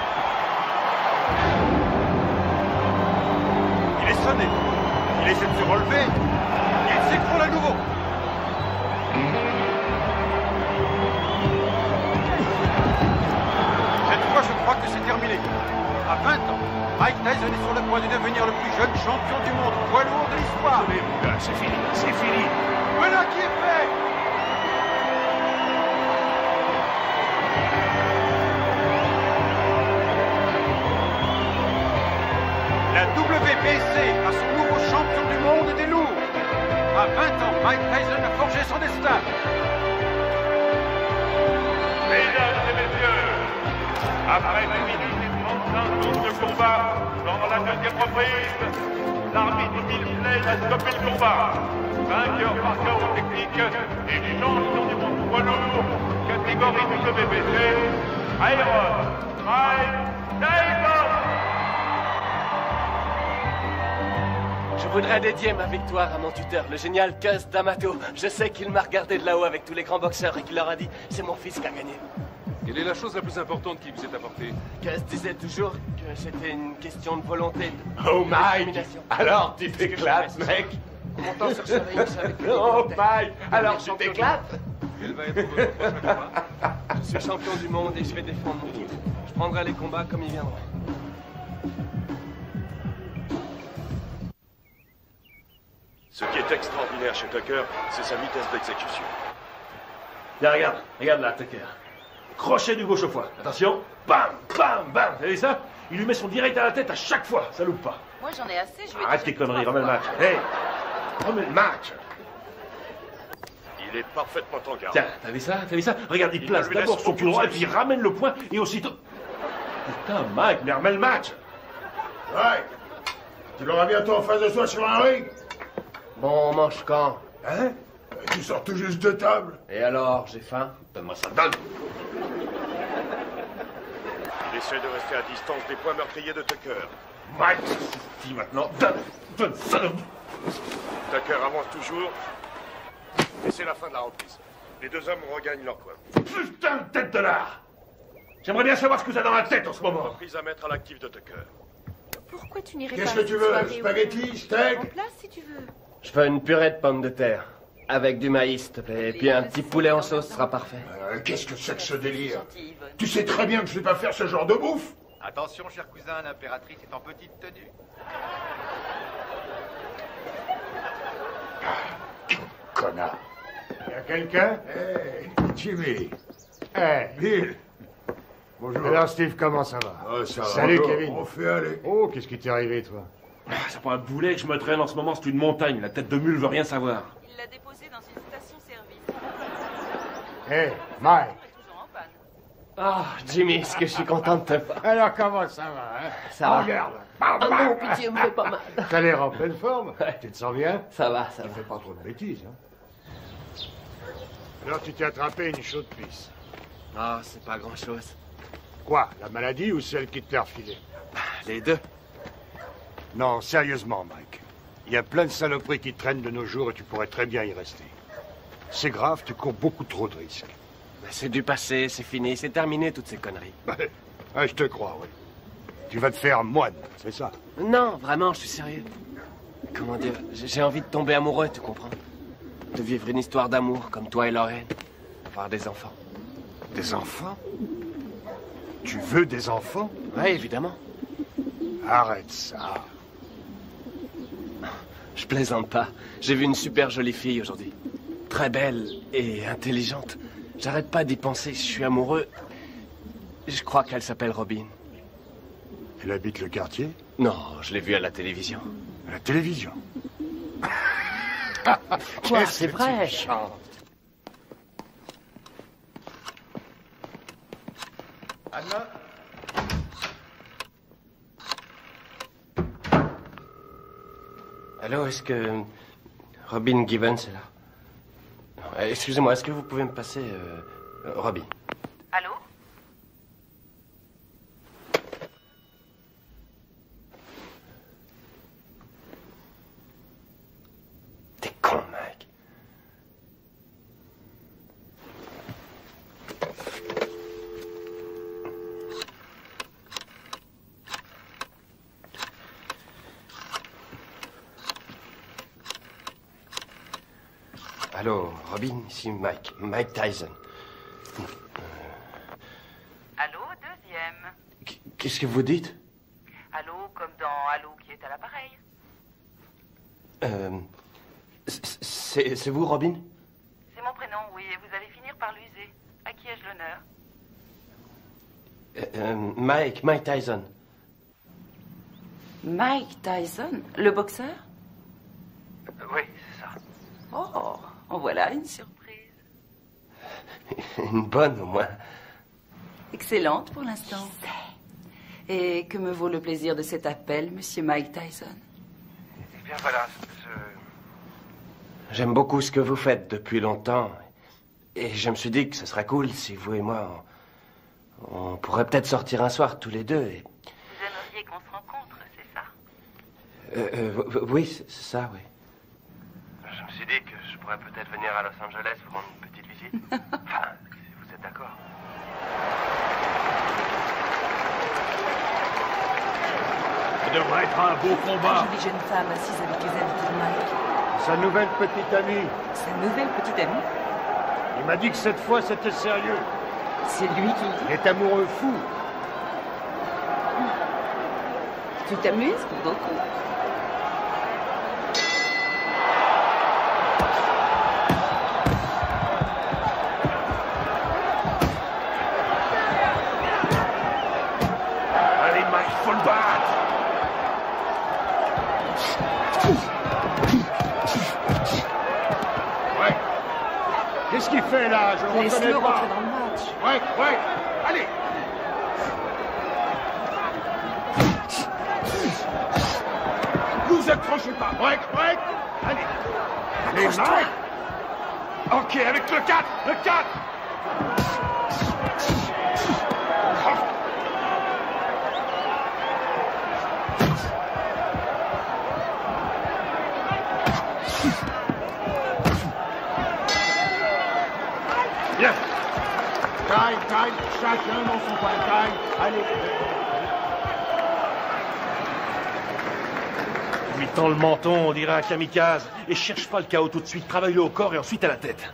Il est sonné. Il essaie de se relever. Il s'écroule à nouveau. Cette fois, je crois que c'est terminé. À 20 ans, Mike Tyson est sur le point de devenir le plus jeune champion du monde poids lourd de l'histoire. Allez, mon gars, c'est fini, c'est fini. Voilà qui est fait. La WBC a son nouveau champion du monde des lourds. À 20 ans, Mike Tyson a forgé son destin. Mesdames et messieurs, après 1 minute et 35 secondes de combat, dans la deuxième reprise, l'arbitre Milsley a stoppé le combat. Vainqueur par chaos technique et champion du monde poids lourd, catégorie WBC, Iron Mike Tyson. Je voudrais dédier ma victoire à mon tuteur, le génial Cus D'Amato. Je sais qu'il m'a regardé de là-haut avec tous les grands boxeurs et qu'il leur a dit « C'est mon fils qui a gagné ». Quelle est la chose la plus importante qui vous est apportée? Cus disait toujours que c'était une question de volonté. Oh, Mike! Alors, tu t'éclates, mec? Montant sur ce ring, je savais que... Oh, Mike! Alors, tu t'éclates? Quel va être votre prochain combat? Je suis champion du monde et je vais défendre mon titre. Je prendrai les combats comme ils viendront. Ce qui est extraordinaire chez Tucker, c'est sa vitesse d'exécution. Tiens, regarde là, Tucker. Crochet du gauche au foie. Attention, bam, bam, bam. Vous avez ça? Il lui met son direct à la tête à chaque fois, ça loupe pas. Moi j'en ai assez, je vais... Arrête tes conneries, remets le match. Hey, remets le match. Il est parfaitement en garde. Tiens, t'as vu ça? Regarde, il place d'abord son pied droit et puis il ramène le poing et aussitôt... Putain, Mike, mais remets le match. Mike, tu l'auras bientôt en face de toi sur un ring. Bon, on mange quand? Hein? Tu sors tout juste de table. Et alors, j'ai faim? Donne-moi ça, donne. Il essaie de rester à distance des points meurtriers de Tucker. Mike, dis maintenant, donne ça. Tucker avance toujours. Et c'est la fin de la reprise. Les deux hommes regagnent leur points. Putain de tête de lard! J'aimerais bien savoir ce que t'as dans la tête en ce moment. Reprise à mettre à l'actif de Tucker. Pourquoi tu n'irais pas... Qu'est-ce que tu veux? Spaghetti, steak? En place si tu veux. Je veux une purée de pommes de terre. Avec du maïs, s'il te plaît. Et puis un petit poulet en sauce sera parfait. Qu'est-ce que c'est que ce délire? Tu sais très bien que je sais pas faire ce genre de bouffe. Attention, cher cousin, l'impératrice est en petite tenue. Connard. Y'a quelqu'un? Hey, Jimmy. Hey, Bill. Bonjour. Alors, Steve, comment ça va? Ça va. Salut, Bonjour. Kevin. On fait aller. Oh, qu'est-ce qui t'est arrivé, toi? C'est pas un boulet que je me traîne en ce moment, c'est une montagne. La tête de mule veut rien savoir. Il l'a déposé dans une station-service. Hey, Mike. Ah, Jimmy, est-ce que je suis content de te voir? Alors, comment ça va, hein? Ça va. Regarde. Ah non, pitié, me fait pas mal. T'as l'air en pleine forme. Tu te sens bien? Ça va, ça Tu va. fais pas trop de bêtises, hein? Alors, tu t'es attrapé une chaude pisse. Ah, c'est pas grand-chose. Quoi? La maladie ou celle qui te l'a refilée? Les deux. Non, sérieusement, Mike. Il y a plein de saloperies qui traînent de nos jours et tu pourrais très bien y rester. C'est grave, tu cours beaucoup trop de risques. C'est du passé, c'est fini, c'est terminé toutes ces conneries. Je te crois, oui. Tu vas te faire moine, c'est ça? Non, vraiment, je suis sérieux. Comment dire, j'ai envie de tomber amoureux, tu comprends? De vivre une histoire d'amour comme toi et Lorraine. Avoir des enfants. Des enfants? Tu veux des enfants? Oui, évidemment. Arrête ça. Je plaisante pas. J'ai vu une super jolie fille aujourd'hui. Très belle et intelligente. J'arrête pas d'y penser, je suis amoureux. Je crois qu'elle s'appelle Robin. Elle habite le quartier? Non, je l'ai vue à la télévision. À la télévision? Quoi, c'est vrai? Anna? Allô, est-ce que Robin Gibbons est là? Excusez-moi, est-ce que vous pouvez me passer Robin? Allô? T'es con, mec. Allô, Robin, ici Mike Tyson. Allô, deuxième. Qu'est-ce que vous dites? Allô, comme dans Allô qui est à l'appareil. C'est vous, Robin? C'est mon prénom, oui, et vous allez finir par l'user. À qui ai-je l'honneur? Mike Tyson. Mike Tyson, le boxeur? Oui, c'est ça. Oh, en voilà une surprise. Une bonne, au moins. Excellente pour l'instant. Et que me vaut le plaisir de cet appel, monsieur Mike Tyson? Eh bien, voilà. J'aime beaucoup ce que vous faites depuis longtemps. Et je me suis dit que ce serait cool si vous et moi, on pourrait peut-être sortir un soir tous les deux. Et... Vous aimeriez qu'on se rencontre, c'est ça? Oui, c'est ça, oui. Je me suis dit que je pourrais peut-être venir à Los Angeles vous rendre une petite visite. Enfin, si vous êtes d'accord. Ça devrait être un beau combat. Une jolie jeune femme assise avec les invités de Mike. Sa nouvelle petite amie. Sa nouvelle petite amie? Il m'a dit que cette fois c'était sérieux. C'est lui qui le dit? Il est amoureux fou. Tu t'amuses beaucoup. Allez, Mike, faut le battre. Ouais. Qu'est-ce qu'il fait là? Je le reconnais Laisse-le pas. rentrer dans le match. Ouais. Allez. Vous accrochez pas. Ouais. Allez. Allez, Mike. Ok, avec le 4. Le 4. Bien. Taille, chacun dans son coin. Taille. Allez. Lui tend le menton, on dirait un kamikaze. Et cherche pas le chaos tout de suite. Travaille-le au corps et ensuite à la tête.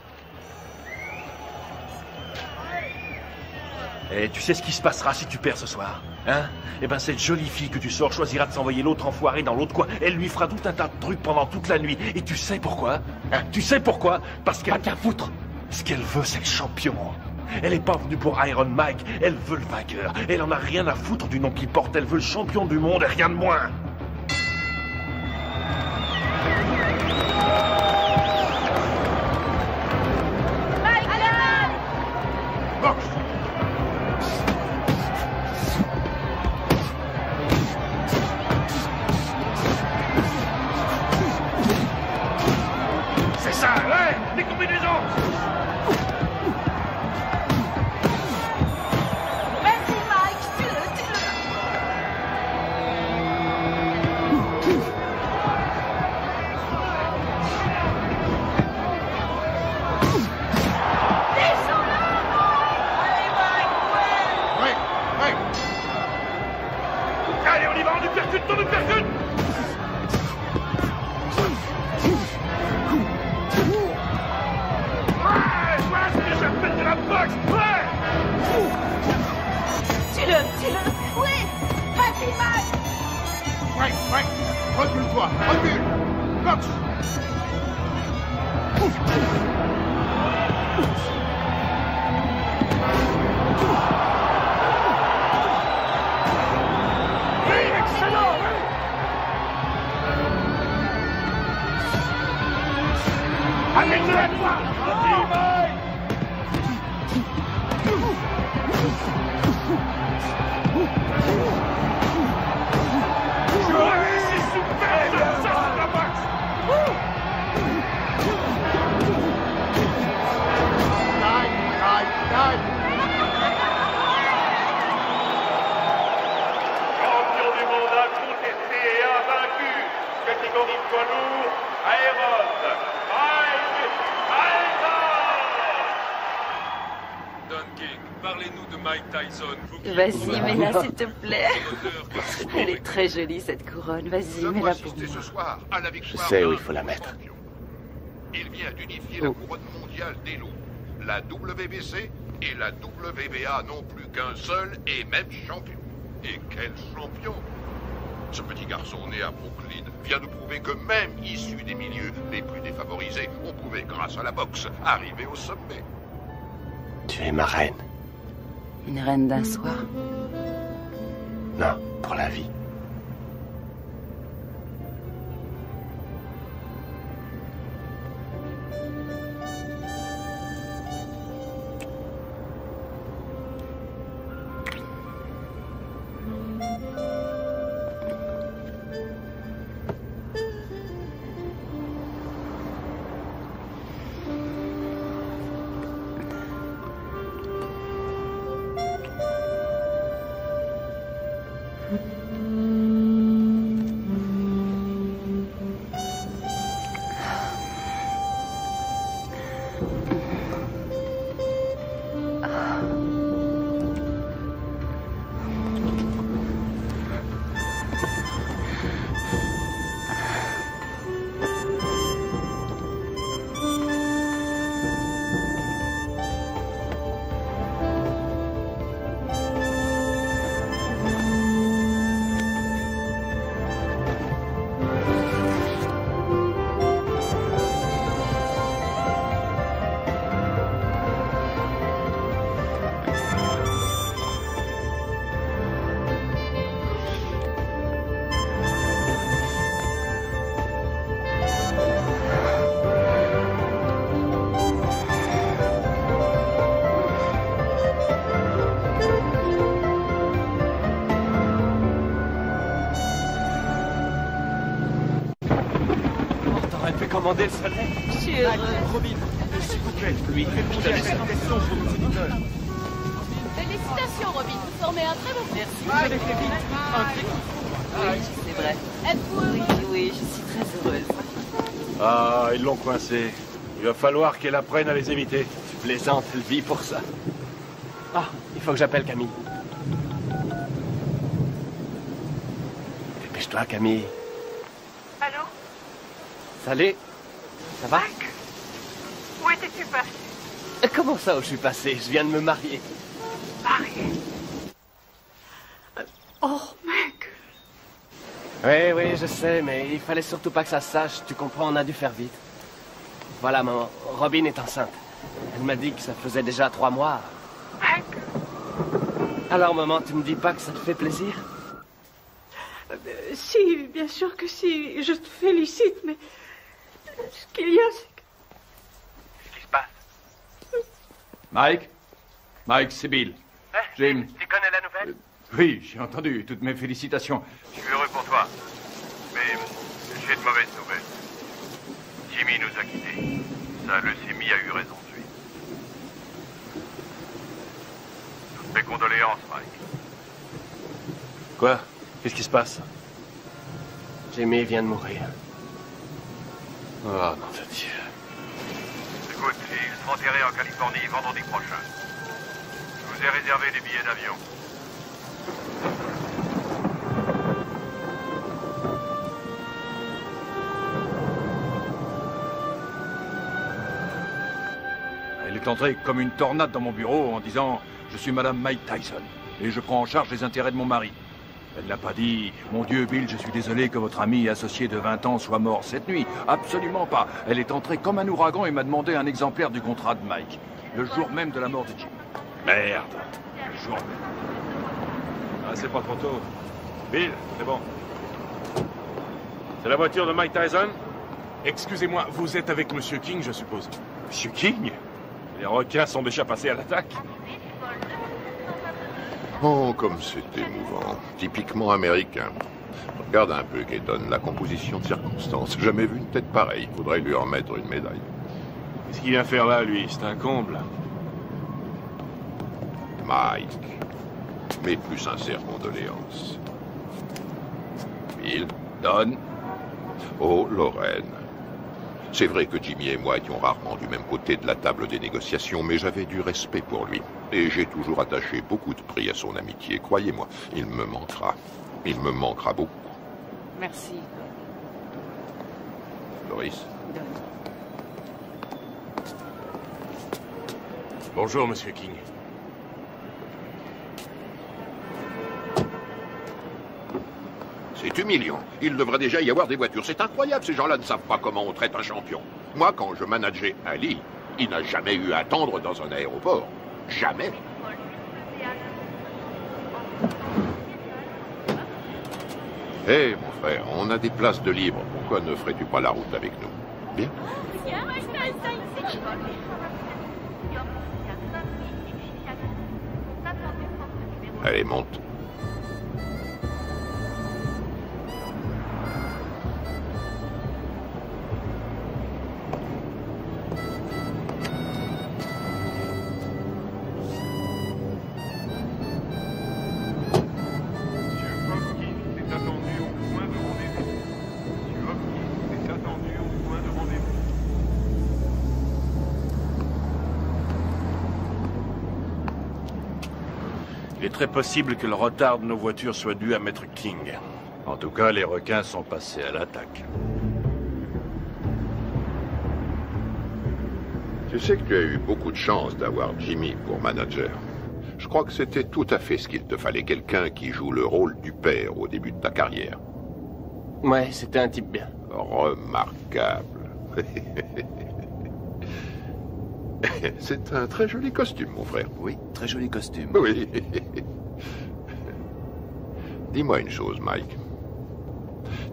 Et tu sais ce qui se passera si tu perds ce soir, hein? Eh ben, cette jolie fille que tu sors choisira de s'envoyer l'autre enfoiré dans l'autre coin. Elle lui fera tout un tas de trucs pendant toute la nuit. Et tu sais pourquoi? Hein? Tu sais pourquoi? Parce qu'elle... Pas qu'à foutre. Ce qu'elle veut, c'est le champion. Elle est pas venue pour Iron Mike. Elle veut le vainqueur. Elle en a rien à foutre du nom qu'il porte. Elle veut le champion du monde et rien de moins. C'est ça, ouais. Les combinaisons. Vas-y, Mike, tue-le. Ouais. Allez, on y va, on nous percute. Ouais, j'appelle de la boxe. Ouais. Tue-le. Oui. Vas-y, Mike. Ouais, recule-toi, recule. Cox. Excellent! Amène-le à toi! C'est super! Ça, c'est la boxe! Champion du monde incontesté et invaincu, catégorie poids lourd, Aéron, Mike Tyson! Don King, parlez-nous de Mike Tyson. Vas-y, mets-la, s'il te plaît. Elle est très jolie, cette couronne. Vas-y, mets-la pour moi. Ce soir à la victoire. Je sais où il faut la mettre. Il vient d'unifier la couronne mondiale des loups. La WBC et la WBA n'ont plus qu'un seul et même champion. Et quel champion! Ce petit garçon né à Brooklyn vient de prouver que même issu des milieux les plus défavorisés, on pouvait, grâce à la boxe, arriver au sommet. Tu es ma reine. Une reine d'un soir. Non, pour la vie. Commander le salaire. Je suis heureuse. Robin, s'il vous plaît, lui, félicitations pour nos éditeurs. Félicitations, Robin. Vous formez un très bon groupe. Merci. Vous avez fait vite un très bon. Oui, c'est vrai. Êtes-vous heureux? Oui, oui, je suis très heureuse. Ah, ils l'ont coincé. Il va falloir qu'elle apprenne à les éviter. Tu plaisantes, elle vit pour ça. Ah, il faut que j'appelle Camille. Dépêche-toi, Camille. Allô? Salut. Ça va? Mike? Où étais-tu passé? Comment ça où je suis passé? Je viens de me marier. Marié? Oh, mec! Oui, oui, je sais, mais il fallait surtout pas que ça se sache. Tu comprends, on a dû faire vite. Voilà, maman, Robin est enceinte. Elle m'a dit que ça faisait déjà 3 mois. Mec? Alors, maman, tu me dis pas que ça te fait plaisir? Si, bien sûr que si. Je te félicite, mais ce qu'il y a, c'est que... Qu'est-ce qui se passe? Mike? Mike, c'est Bill. Jim. Tu connais la nouvelle? Oui, j'ai entendu. Toutes mes félicitations. Je suis heureux pour toi. Mais j'ai de mauvaises nouvelles. Jimmy nous a quittés. Sa leucémie a eu raison de lui. Toutes mes condoléances, Mike. Quoi? Qu'est-ce qui se passe? Jimmy vient de mourir. Oh, non de Dieu. Écoute, il sera enterré en Californie vendredi prochain. Je vous ai réservé des billets d'avion. Elle est entrée comme une tornade dans mon bureau en disant « Je suis Madame Mike Tyson et je prends en charge les intérêts de mon mari. » Elle n'a pas dit « Mon Dieu, Bill, je suis désolé que votre ami et associé de 20 ans soit mort cette nuit. » Absolument pas. Elle est entrée comme un ouragan et m'a demandé un exemplaire du contrat de Mike. Le jour même de la mort de Jim. Merde. Le jour même. Ah, c'est pas trop tôt. Bill, c'est bon. C'est la voiture de Mike Tyson? Excusez-moi, vous êtes avec Monsieur King, je suppose? Monsieur King? Les requins sont déjà passés à l'attaque. Oh, comme c'est émouvant. Typiquement américain. Regarde un peu, Keaton, la composition de circonstances. Jamais vu une tête pareille. Faudrait lui remettre une médaille. Qu'est-ce qu'il vient faire là, lui? C'est un comble. Mike. Mes plus sincères condoléances. Bill, Don. Oh, Lorraine. C'est vrai que Jimmy et moi étions rarement du même côté de la table des négociations, mais j'avais du respect pour lui. Et j'ai toujours attaché beaucoup de prix à son amitié. Croyez-moi, il me manquera. Il me manquera beaucoup. Merci. Doris. Bonjour, Monsieur King. C'est humiliant. Il devrait déjà y avoir des voitures. C'est incroyable, ces gens-là ne savent pas comment on traite un champion. Moi, quand je manageais Ali, il n'a jamais eu à attendre dans un aéroport. Jamais. Hé, mon frère, on a des places de libre. Pourquoi ne ferais-tu pas la route avec nous? Bien. Allez, monte. Il est très possible que le retard de nos voitures soit dû à Maître King. En tout cas, les requins sont passés à l'attaque. Tu sais que tu as eu beaucoup de chance d'avoir Jimmy pour manager. Je crois que c'était tout à fait ce qu'il te fallait, quelqu'un qui joue le rôle du père au début de ta carrière. Ouais, c'était un type bien. Remarquable. C'est un très joli costume, mon frère. Oui, très joli costume. Oui. Dis-moi une chose, Mike.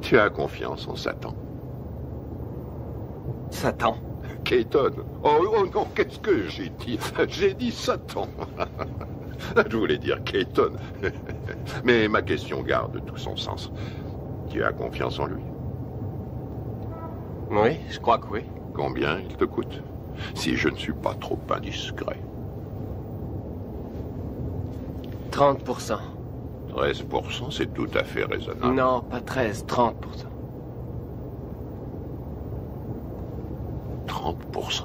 Tu as confiance en Satan? Satan? Keaton. Oh non, qu'est-ce que j'ai dit? J'ai dit Satan. Je voulais dire Keaton. Mais ma question garde tout son sens. Tu as confiance en lui? Oui, je crois que oui. Combien il te coûte? Si je ne suis pas trop indiscret. 30%. 13%, c'est tout à fait raisonnable. Non, pas 13, 30%. 30%.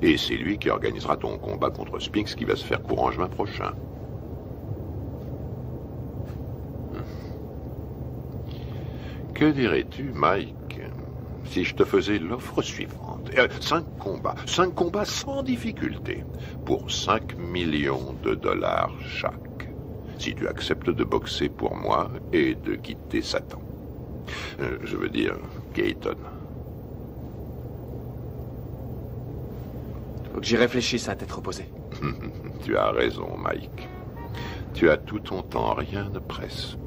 Et c'est lui qui organisera ton combat contre Spinks qui va se faire courant juin prochain. Que dirais-tu, Mike, si je te faisais l'offre suivante? 5 combats sans difficulté, pour 5 millions de dollars chaque. Si tu acceptes de boxer pour moi et de quitter Satan. Je veux dire, Keaton. Faut que j'y réfléchisse à tête reposée. Tu as raison, Mike. Tu as tout ton temps, rien ne presse.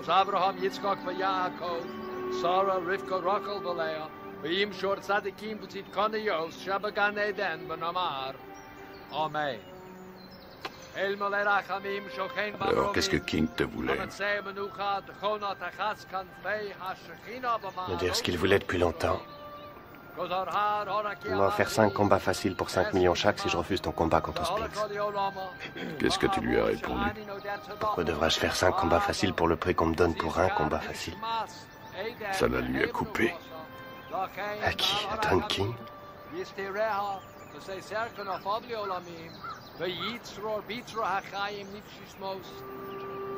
Abraham, Yitzchak, Yaakov, Sarah, Rivka, Rachel, Leah, V'im shor tzadikim b'tzit kaniyos, shabagan eden b'namar. Amen. Alors, qu'est-ce que King te voulait? Me dire ce qu'il voulait depuis longtemps. Il m'a offert 5 combats faciles pour 5 millions chaque si je refuse ton combat contre Spinks. Qu'est-ce que tu lui as répondu? Pourquoi devrais-je faire 5 combats faciles pour le prix qu'on me donne pour un combat facile? Ça la lui a coupé. À qui? À Don King? Say certain of Obliolamim, the Yitzror Bitra Hachayim Nipshishmos,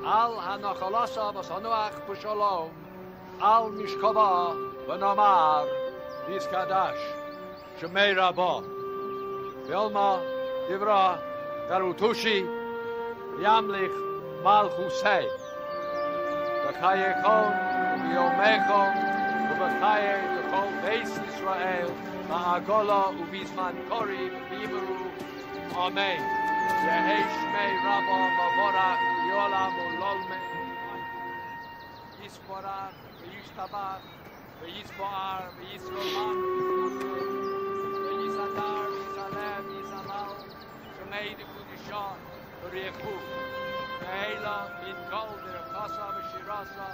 Al Hanachalasa Basanuach Pushalom, Al Mishkaba, Vanamar, Diskadash, Shemei Rabba, Vilma, Divra, Garutushi, Yamlich, Malchusei, Bakayekon, Biomechon, Ubachaye, the whole base Israel. Ma'agola ubizman kori b'imru. Amen. Yehi shmei Rabba mavorach yolam ulolme. Yisporach v'yishtabach v'yisboar v'yisrolach v'yisadar v'yizalem v'yizalal shmei d'kudishah v'riechu v'heila min kol v'rekasa v'shirasa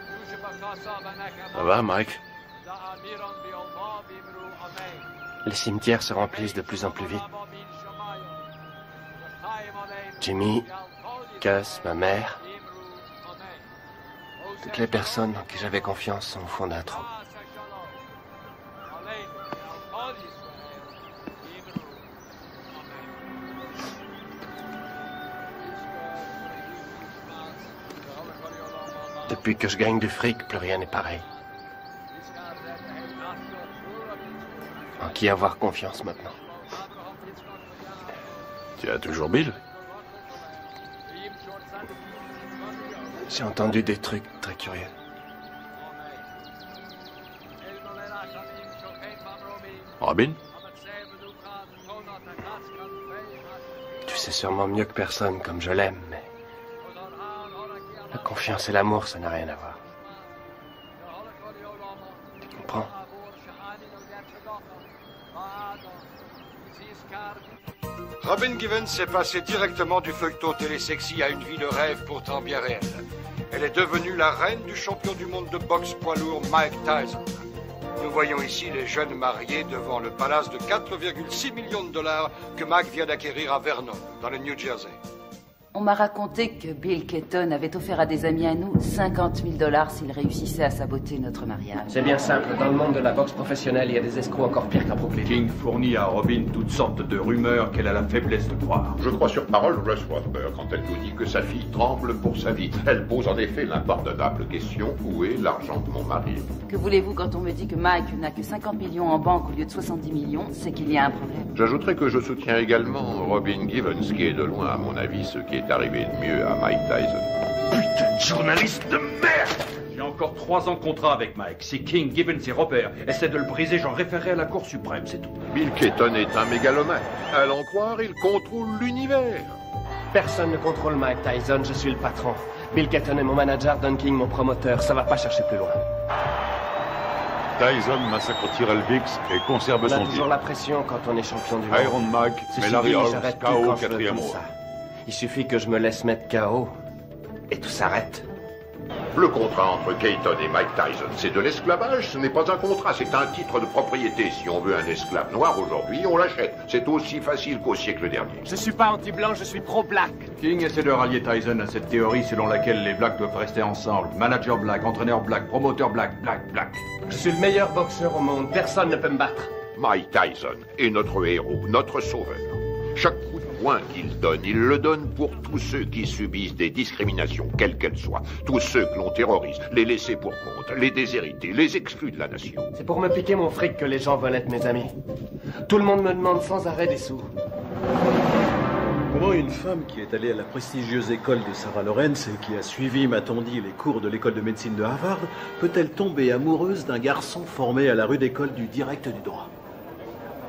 v'yusha b'kasa v'nekama. Ça va, Mike? Les cimetières se remplissent de plus en plus vite. Jimmy, Gus, ma mère, toutes les personnes en qui j'avais confiance sont au fond d'un trou. Depuis que je gagne du fric, plus rien n'est pareil. En qui avoir confiance maintenant? Tu as toujours Bill? J'ai entendu des trucs très curieux. Robin? Tu sais sûrement mieux que personne comme je l'aime, mais la confiance et l'amour, ça n'a rien à voir. Tu comprends? Robin Givens est passée directement du feuilleton télésexy à une vie de rêve pourtant bien réelle. Elle est devenue la reine du champion du monde de boxe poids lourd Mike Tyson. Nous voyons ici les jeunes mariés devant le palace de 4,6 millions de dollars que Mike vient d'acquérir à Vernon, dans le New Jersey. On m'a raconté que Bill Keaton avait offert à des amis à nous 50 000 $ s'ils réussissaient à saboter notre mariage. C'est bien simple. Dans le monde de la boxe professionnelle, il y a des escrocs encore pires qu'à Brooklyn. King fournit à Robin toutes sortes de rumeurs qu'elle a la faiblesse de croire. Je crois sur parole Russ Rothberg quand elle nous dit que sa fille tremble pour sa vie. Elle pose en effet l'impardonnable question: où est l'argent de mon mari? Que voulez-vous quand on me dit que Mike n'a que 50 millions en banque au lieu de 70 millions? C'est qu'il y a un problème. J'ajouterai que je soutiens également Robin Givens, qui est de loin, à mon avis, ce qui est arrivé de mieux à Mike Tyson. Putain de journaliste de merde! J'ai encore 3 ans de contrat avec Mike. Si King, Givens et Robert essaient de le briser, j'en référerai à la Cour suprême, c'est tout. Bill Keaton est un mégalomane. À l'en croire, il contrôle l'univers. Personne ne contrôle Mike Tyson, je suis le patron. Bill Keaton est mon manager, Don King mon promoteur. Ça va pas chercher plus loin. Tyson massacre Tyrell Biggs et conserve son On a titre. toujours la pression quand on est champion du monde. Iron Mike, C'est mais si Larry dit, Holmes, j'arrête tout KO quand je veux 4e comme round. ça. Il suffit que je me laisse mettre KO et tout s'arrête. Le contrat entre Keaton et Mike Tyson, c'est de l'esclavage, ce n'est pas un contrat, c'est un titre de propriété. Si on veut un esclave noir aujourd'hui, on l'achète. C'est aussi facile qu'au siècle dernier. Je suis pas anti-blanc, je suis pro-black. King essaie de rallier Tyson à cette théorie selon laquelle les blacks doivent rester ensemble. Manager black, entraîneur black, promoteur black, black. Je suis le meilleur boxeur au monde, personne ne peut me battre. Mike Tyson est notre héros, notre sauveur. Chaque coup de poing qu'il donne, il le donne pour tous ceux qui subissent des discriminations, quelles qu'elles soient. Tous ceux que l'on terrorise, les laissés pour compte, les déshérités, les exclus de la nation. C'est pour me piquer mon fric que les gens veulent être mes amis. Tout le monde me demande sans arrêt des sous. Comment une femme qui est allée à la prestigieuse école de Sarah Lawrence et qui a suivi, m'a-t-on dit, les cours de l'école de médecine de Harvard, peut-elle tomber amoureuse d'un garçon formé à la rude école du direct du droit?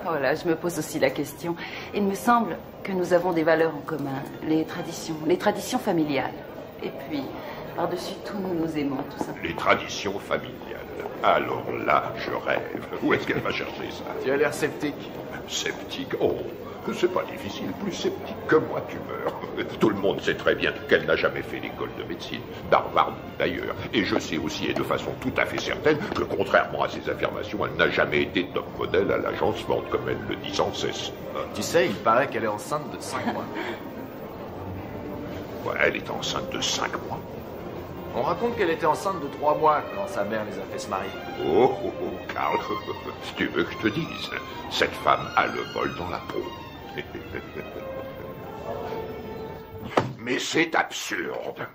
Voilà, je me pose aussi la question. Il me semble que nous avons des valeurs en commun, les traditions familiales. Et puis, par-dessus tout, nous nous aimons, tout simplement. Les traditions familiales. Alors là, je rêve. Où est-ce qu'elle va chercher ça? Tu as l'air sceptique. Sceptique? Oh, c'est pas difficile. Plus sceptique que moi, tu meurs. Tout le monde sait très bien qu'elle n'a jamais fait l'école de médecine, d'Harvard d'ailleurs. Et je sais aussi, et de façon tout à fait certaine, que contrairement à ses affirmations, elle n'a jamais été top modèle à l'agencement, comme elle le dit sans cesse. Tu sais, il paraît qu'elle est enceinte de 5 mois. Ouais, elle est enceinte de 5 mois. On raconte qu'elle était enceinte de 3 mois quand sa mère les a fait se marier. Oh, oh, oh, Karl, si tu veux que je te dise, cette femme a le vol dans la peau. Mais c'est absurde.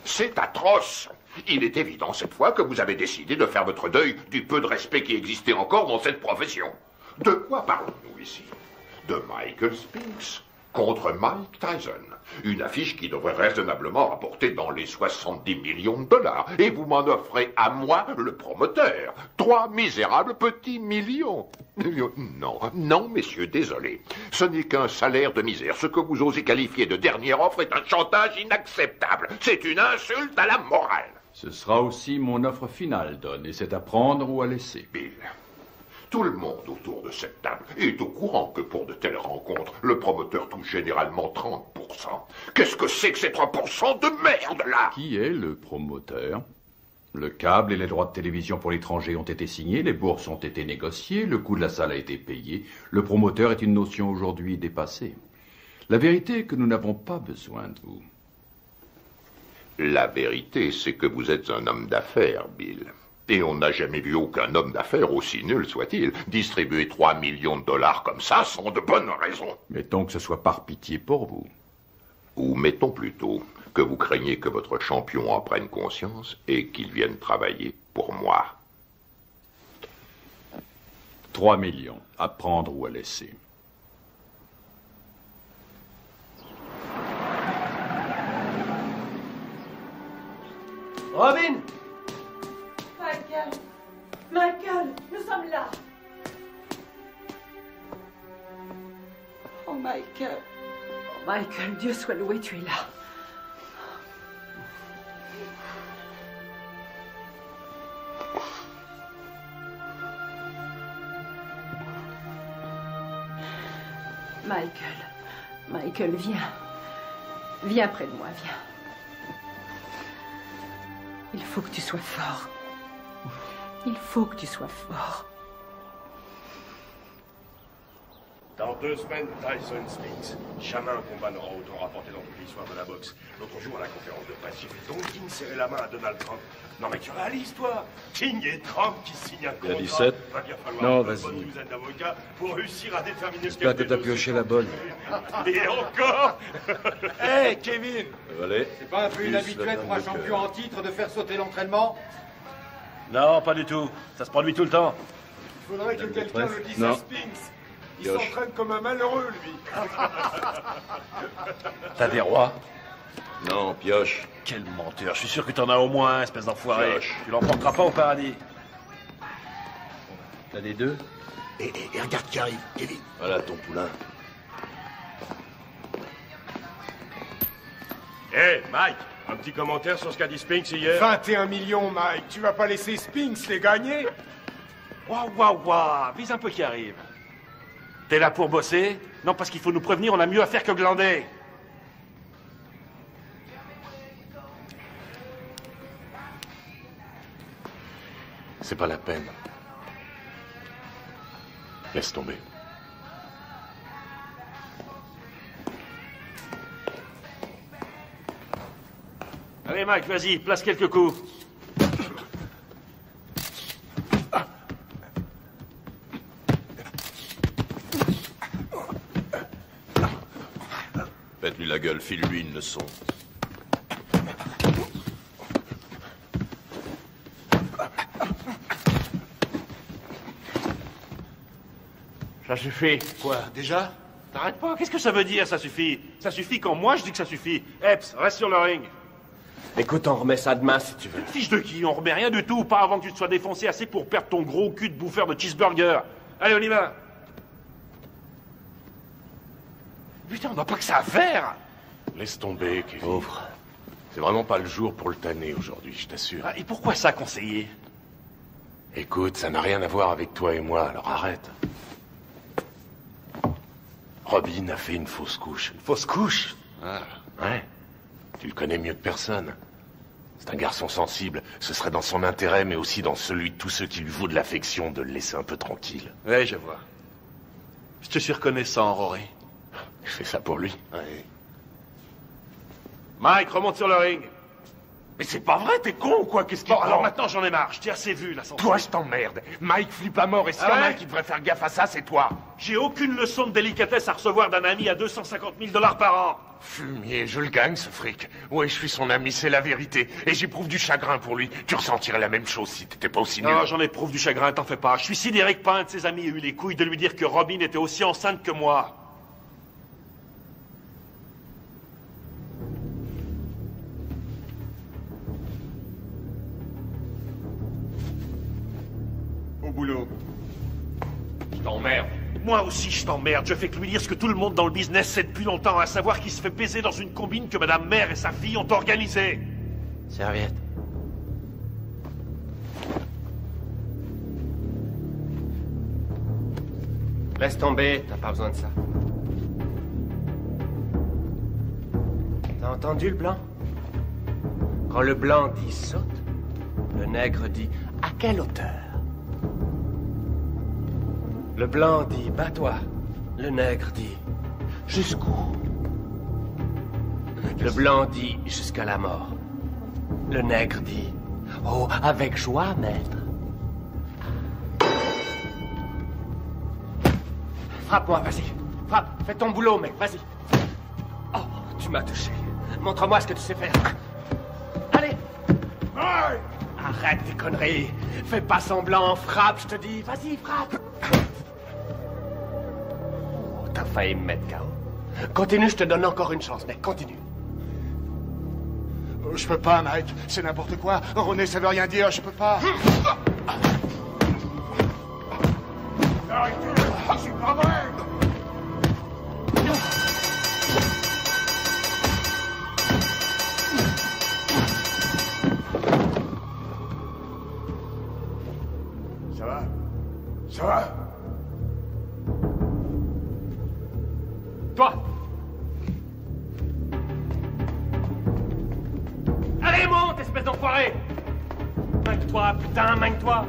C'est atroce. Il est évident cette fois que vous avez décidé de faire votre deuil du peu de respect qui existait encore dans cette profession. De quoi parlons-nous ici? De Michael Spinks contre Mike Tyson. Une affiche qui devrait raisonnablement rapporter dans les 70 millions de dollars. Et vous m'en offrez à moi, le promoteur, 3 misérables petits millions. Non, non, messieurs, désolé. Ce n'est qu'un salaire de misère. Ce que vous osez qualifier de dernière offre est un chantage inacceptable. C'est une insulte à la morale. Ce sera aussi mon offre finale, Don, et c'est à prendre ou à laisser. Bill, tout le monde autour de cette table est au courant que pour de telles rencontres, le promoteur touche généralement 30%. Qu'est-ce que c'est que ces 3% de merde, là? Qui est le promoteur? Le câble et les droits de télévision pour l'étranger ont été signés, les bourses ont été négociées, le coût de la salle a été payé. Le promoteur est une notion aujourd'hui dépassée. La vérité est que nous n'avons pas besoin de vous. La vérité, c'est que vous êtes un homme d'affaires, Bill. Et on n'a jamais vu aucun homme d'affaires, aussi nul soit-il, distribuer 3 millions de dollars comme ça sans de bonnes raisons. Mettons que ce soit par pitié pour vous. Ou mettons plutôt que vous craignez que votre champion en prenne conscience et qu'il vienne travailler pour moi. 3 millions, à prendre ou à laisser. Robin! Michael! Michael, nous sommes là! Oh, Michael. Oh, Michael, Dieu soit loué, tu es là. Michael, viens. Viens près de moi, viens. Il faut que tu sois fort. Il faut que tu sois fort. Dans 2 semaines, Tyson Spinks. Jamais un combat n'aura autant rapporté dans toute l'histoire de la boxe. L'autre jour, à la conférence de presse, j'ai vu Don King serrer la main à Donald Trump. Non mais tu réalises, toi? King et Trump qui signent un contrat. Il y a 17. Va bien falloir Non, une bonne vas-y. douzaine d'avocats pour réussir à déterminer ce J'espère que t'as pioché la bonne. Et encore. Hé, Kevin! Allez. C'est pas un peu inhabituel pour un champion en titre de faire sauter l'entraînement? Non, pas du tout. Ça se produit tout le temps. Il faudrait que quelqu'un le dise Non. à Spinks. Il Pioche. s'entraîne comme un malheureux, lui. T'as des rois? Non, pioche. Quel menteur. Je suis sûr que t'en as au moins un, espèce d'enfoiré. Pioche. Tu l'emporteras pas au paradis. T'as des 2? Et regarde qui arrive, Kevin. Voilà ton poulain. Hé, Mike, un petit commentaire sur ce qu'a dit Spinks hier? 21 millions, Mike. Tu vas pas laisser Spinks les gagner? Waouh, vise un peu qui arrive. T'es là pour bosser? Non, parce qu'il faut nous prévenir, on a mieux à faire que glander. C'est pas la peine. Laisse tomber. Allez, Mike, vas-y, place quelques coups. Faites-lui la gueule, file-lui une leçon. Ça suffit. Quoi, déjà? T'arrêtes pas, qu'est-ce que ça veut dire, ça suffit? Ça suffit quand moi je dis que ça suffit. Epps, reste sur le ring. Écoute, on remet ça demain si tu veux. Fiche de qui? On remet rien du tout, pas avant que tu te sois défoncé assez pour perdre ton gros cul de bouffeur de cheeseburger. Allez, on y va. Putain, on n'a pas que ça à faire. Laisse tomber, Kevin. Pauvre. C'est vraiment pas le jour pour le tanner aujourd'hui, je t'assure. Ah, et pourquoi ça, conseiller? Écoute, ça n'a rien à voir avec toi et moi, alors arrête. Robin a fait une fausse couche. Une fausse couche? Ah, ouais. Tu le connais mieux que personne. C'est un garçon sensible. Ce serait dans son intérêt, mais aussi dans celui de tous ceux qui lui vaut de l'affection, de le laisser un peu tranquille. Ouais, je vois. Je te suis reconnaissant, Rory. Je fais ça pour lui. Ouais. Mike, remonte sur le ring. Mais c'est pas vrai, t'es con ou quoi? Qu'est-ce qu'il Bon, prend? alors maintenant, j'en ai marre, je t'ai assez vu, là, sans Toi, je t'emmerde. Mike flippe à mort et s'il y en a un qui devrait faire gaffe à ça, c'est toi. J'ai aucune leçon de délicatesse à recevoir d'un ami à 250 000 $ par an. Fumier, je le gagne, ce fric. Ouais, je suis son ami, c'est la vérité. Et j'éprouve du chagrin pour lui. Tu ressentirais la même chose si t'étais pas aussi nul. Non, j'en éprouve du chagrin, t'en fais pas. Je suis sidéré que pas un de ses amis ait eu les couilles de lui dire que Robin était aussi enceinte que moi. Au boulot. Je t'emmerde. Moi aussi, je t'emmerde. Je fais que lui dire ce que tout le monde dans le business sait depuis longtemps, à savoir qu'il se fait baiser dans une combine que Madame Mère et sa fille ont organisée. Serviette. Laisse tomber, t'as pas besoin de ça. T'as entendu le blanc? Quand le blanc dit saute, le nègre dit à quelle hauteur? Le blanc dit bats-toi, le nègre dit jusqu'où? Le blanc dit jusqu'à la mort. Le nègre dit oh, avec joie, maître. Frappe-moi, vas-y. Frappe, fais ton boulot, mec, vas-y. Oh, tu m'as touché. Montre-moi ce que tu sais faire. Allez. Arrête tes conneries. Fais pas semblant, frappe, je te dis. Vas-y, frappe. Oh, t'as failli me mettre KO. Continue, je te donne encore une chance, mec, continue. Je peux pas, Mike. C'est n'importe quoi. René, ça veut rien dire. Je peux pas. Arrêtez. C'est pas vrai. Ça va? Ça va? Toi! Allez, monte, espèce d'enfoiré! Magne-toi, putain, magne-toi!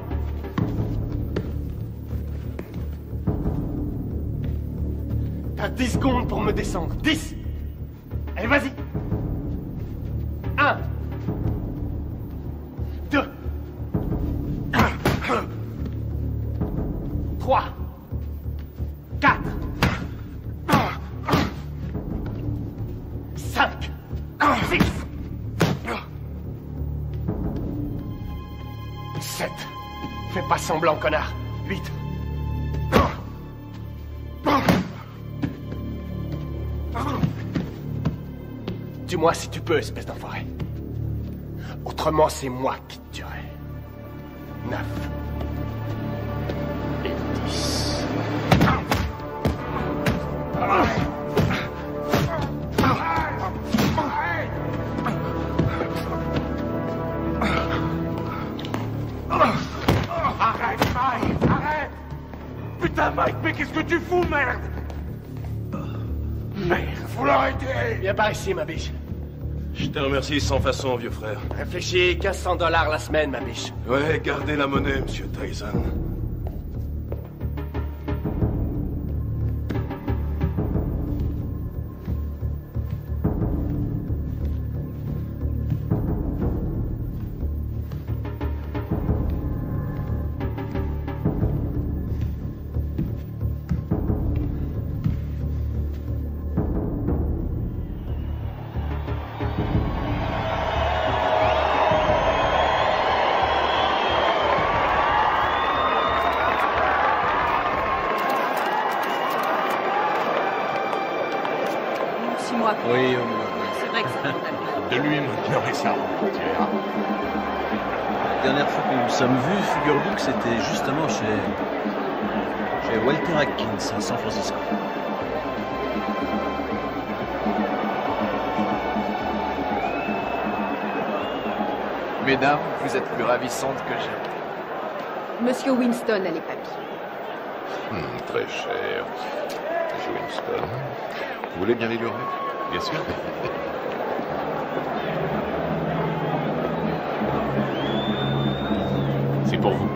T'as 10 secondes pour me descendre. 10! Allez, vas-y! 1 2 3 4 5 6 7 Fais pas semblant, connard. 8 Dis-moi si tu peux, espèce d'enfoiré. Autrement, c'est moi qui te tuerai. 9 et 10. Arrête, Mike, arrête! Putain, Mike, mais qu'est-ce que tu fous, merde? Merde, faut l'arrêter! Viens par ici, ma biche. Je te remercie sans façon, vieux frère. Réfléchis, 1500 $ la semaine, ma biche. Ouais, gardez la monnaie, monsieur Tyson. Oui, C'est vrai que ça De lui maintenant, et ça. La dernière fois que nous nous sommes vus, figure-vous que c'était justement chez Walter Atkins à San Francisco. Mesdames, vous êtes plus ravissantes que jamais. Monsieur Winston a les papiers. Très cher. Monsieur Winston. Vous voulez bien les lui remettre? Bien sûr. C'est pour vous.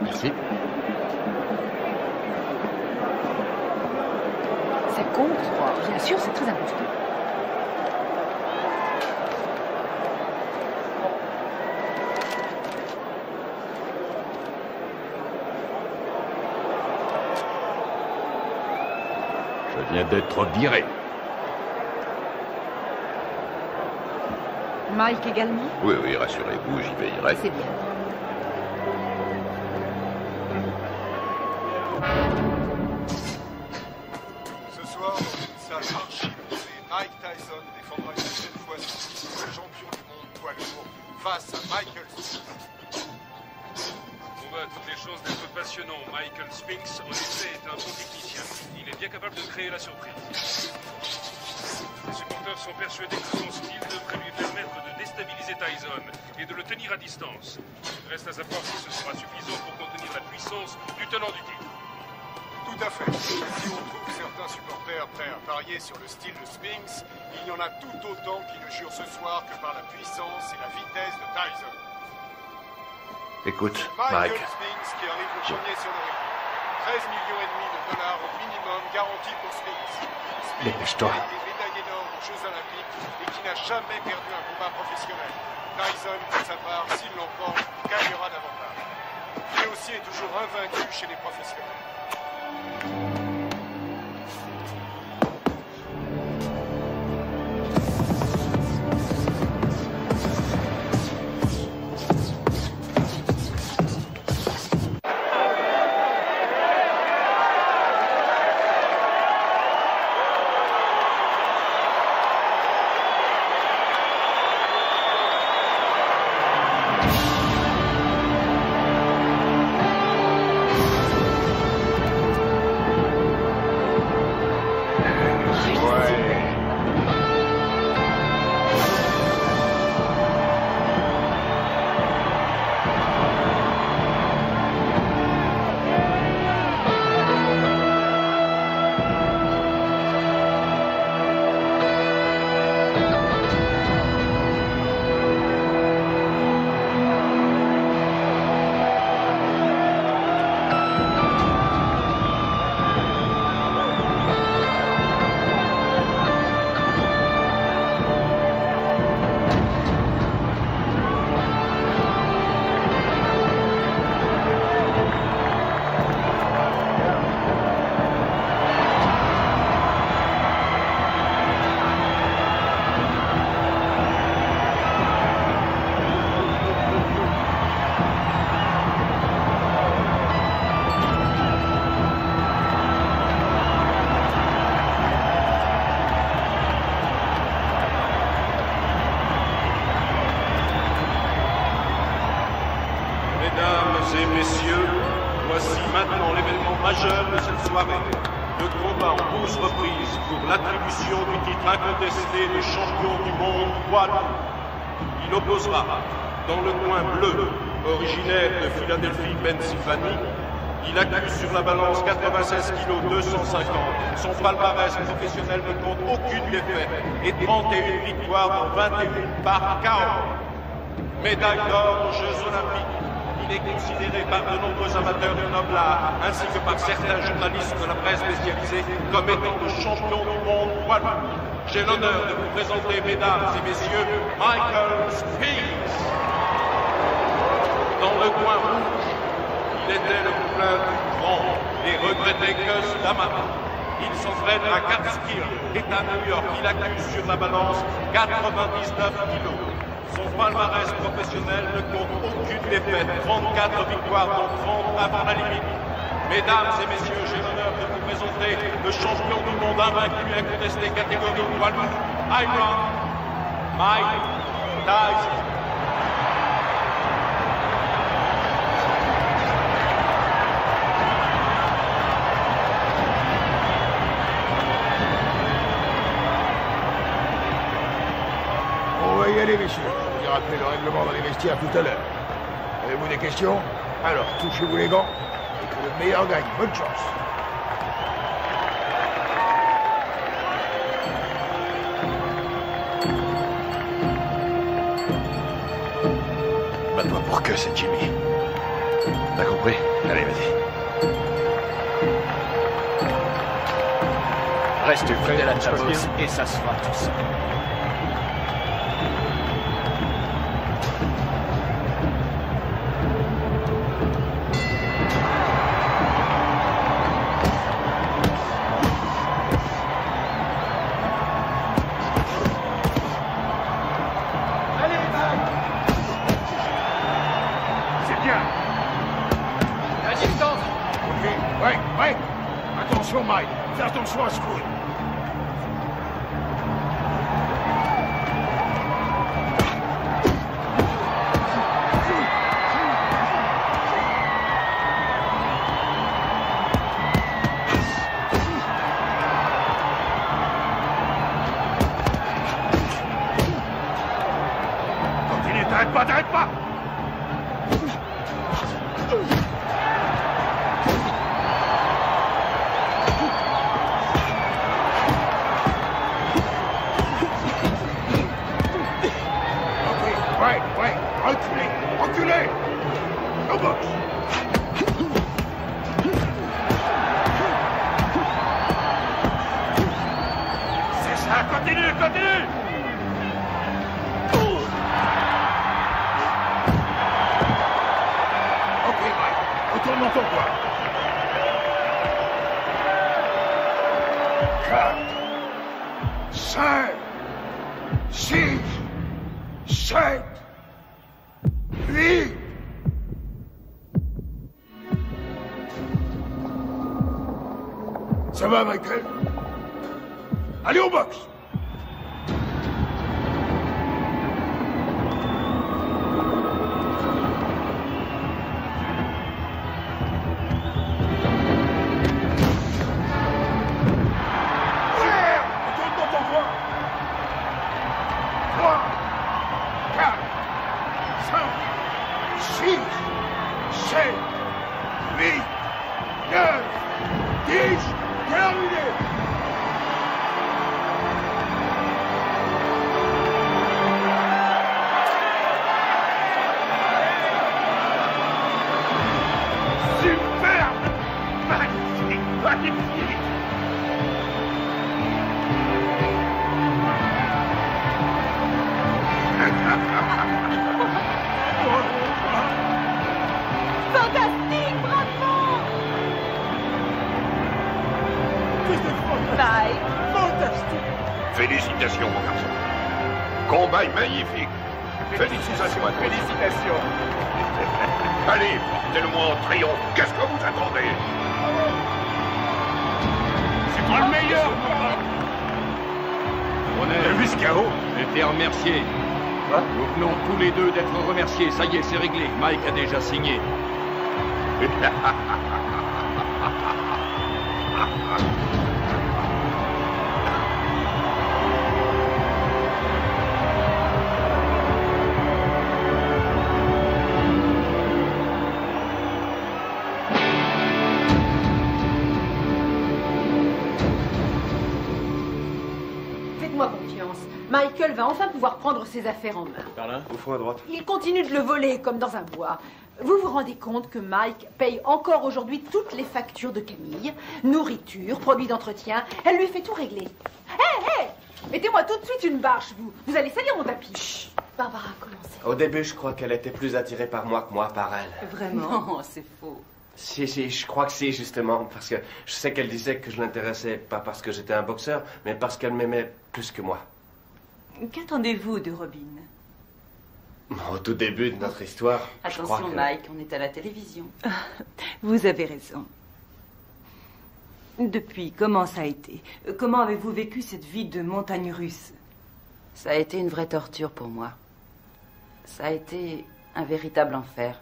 Merci. Ça compte, bien sûr, c'est très important. Je viens d'être viré. Mike également? Oui, oui, rassurez-vous, j'y veillerai. C'est bien. Ce soir, dans une salle archi-bondée, Mike Tyson défendra une nouvelle fois son titre de champion du monde poids lourd face à Michael Spinks. On voit à toutes les chances d'être passionnant. Michael Spinks, en effet, est un bon technicien. Il est bien capable de créer la surprise. Les supporters sont persuadés que son style devrait lui permettre de déstabiliser Tyson et de le tenir à distance. Reste à savoir si ce sera suffisant pour contenir la puissance du tenant du titre. Tout à fait. Si on trouve certains supporters prêts à parier sur le style de Spinks, il y en a tout autant qui ne jurent ce soir que par la puissance et la vitesse de Tyson. Écoute, Michael Mike. Spinks qui arrive le premier sur le ring. 13,5 millions de dollars au minimum garantis pour Spinks. Dépêche-toi. Spinks a été médaillé d'or aux Jeux Olympiques et qui n'a jamais perdu un combat professionnel. Tyson, pour sa part, s'il l'emporte, gagnera davantage. Lui aussi est toujours invaincu chez les professionnels. Mesdames et messieurs, voici maintenant l'événement majeur de cette soirée. Le combat en 12 reprises pour l'attribution du titre incontesté de champion du monde poids lourd. Il opposera, dans le coin bleu, originaire de Philadelphie, Pennsylvanie, il accuse sur la balance 96 kg 250. Son palmarès professionnel ne compte aucune défaite et 31 victoires dans 21 par KO. Médaille d'or aux Jeux Olympiques. Il est considéré par de nombreux amateurs du noble art, ainsi que par certains journalistes de la presse spécialisée, comme étant le champion du monde poids lourd. J'ai l'honneur de vous présenter, mesdames et messieurs, Michael Spinks. Dans le coin rouge, il était le poulain du grand et regretté Cus D'Amato. Il s'entraîne à Catskill, État New York. Il accuse sur la balance 99 kilos. Son palmarès professionnel ne compte aucune défaite, 34 victoires dont 30 avant la limite. Mesdames et messieurs, j'ai l'honneur de vous présenter le champion du monde invaincu incontesté catégorie poids lourd, Iron Mike Tyson. On va y aller, messieurs. Je vous ai rappelé le règlement dans les vestiaires tout à l'heure. Avez-vous des questions? Alors, touchez-vous les gants et que le meilleur gagne. Bonne chance. Bats-toi pour que c'est Jimmy. T'as compris? Allez, vas-y. Reste fidèle à ta boxe et ça se fera tout seul. Attention, Mike. Fais attention à ce coup. Continue, t'arrêtes pas, t'arrêtes pas. Ouais, reculez, reculez. Au box. C'est ça, continue, continue. Ok, Mike, retourne dans ton coin. 4, 5, 6, 7, 8. Ça va, Michael? Allez au box! Retourne dans ton coin! 3, 4, 5, 6, 7, 8, 9, 10, terminé! Superbe! Magnifique! Magnifique! Fantastique, bravo! Mike, fantastique! Félicitations, mon garçon. Combat magnifique. Félicitations à tous. Félicitations. Allez, portez-le-moi en triomphe. Qu'est-ce que vous attendez? C'est pas le meilleur, On a vu ce chaos. J'étais remercié. Nous venons tous les deux d'être remerciés. Ça y est, c'est réglé. Mike a déjà signé. Faites-moi confiance. Michael va enfin pouvoir prendre ses affaires en main. Par là, au fond à droite. Il continue de le voler comme dans un bois. Vous vous rendez compte que Mike paye encore aujourd'hui toutes les factures de Camille, nourriture, produits d'entretien. Elle lui fait tout régler. Hé, hé! Mettez-moi tout de suite une bâche, vous. Vous allez salir mon tapis. Chut. Barbara, commencez. Au début, je crois qu'elle était plus attirée par moi que moi par elle. Vraiment? Non, c'est faux. Si, je crois que si, justement, parce que je sais qu'elle disait que je l'intéressais pas parce que j'étais un boxeur, mais parce qu'elle m'aimait plus que moi. Qu'attendez-vous de Robin? Au tout début de notre histoire, je crois Attention, que... Mike, on est à la télévision. Vous avez raison. Depuis, comment ça a été? Comment avez-vous vécu cette vie de montagne russe? Ça a été une vraie torture pour moi. Ça a été un véritable enfer.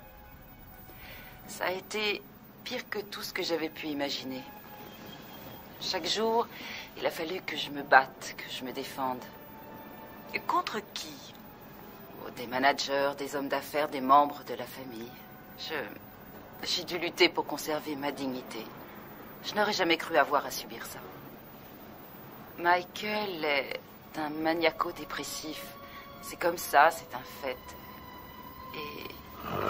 Ça a été pire que tout ce que j'avais pu imaginer. Chaque jour, il a fallu que je me batte, que je me défende. Et contre qui? Oh, des managers, des hommes d'affaires, des membres de la famille. J'ai dû lutter pour conserver ma dignité. Je n'aurais jamais cru avoir à subir ça. Michael est un maniaco-dépressif. C'est comme ça, c'est un fait. Et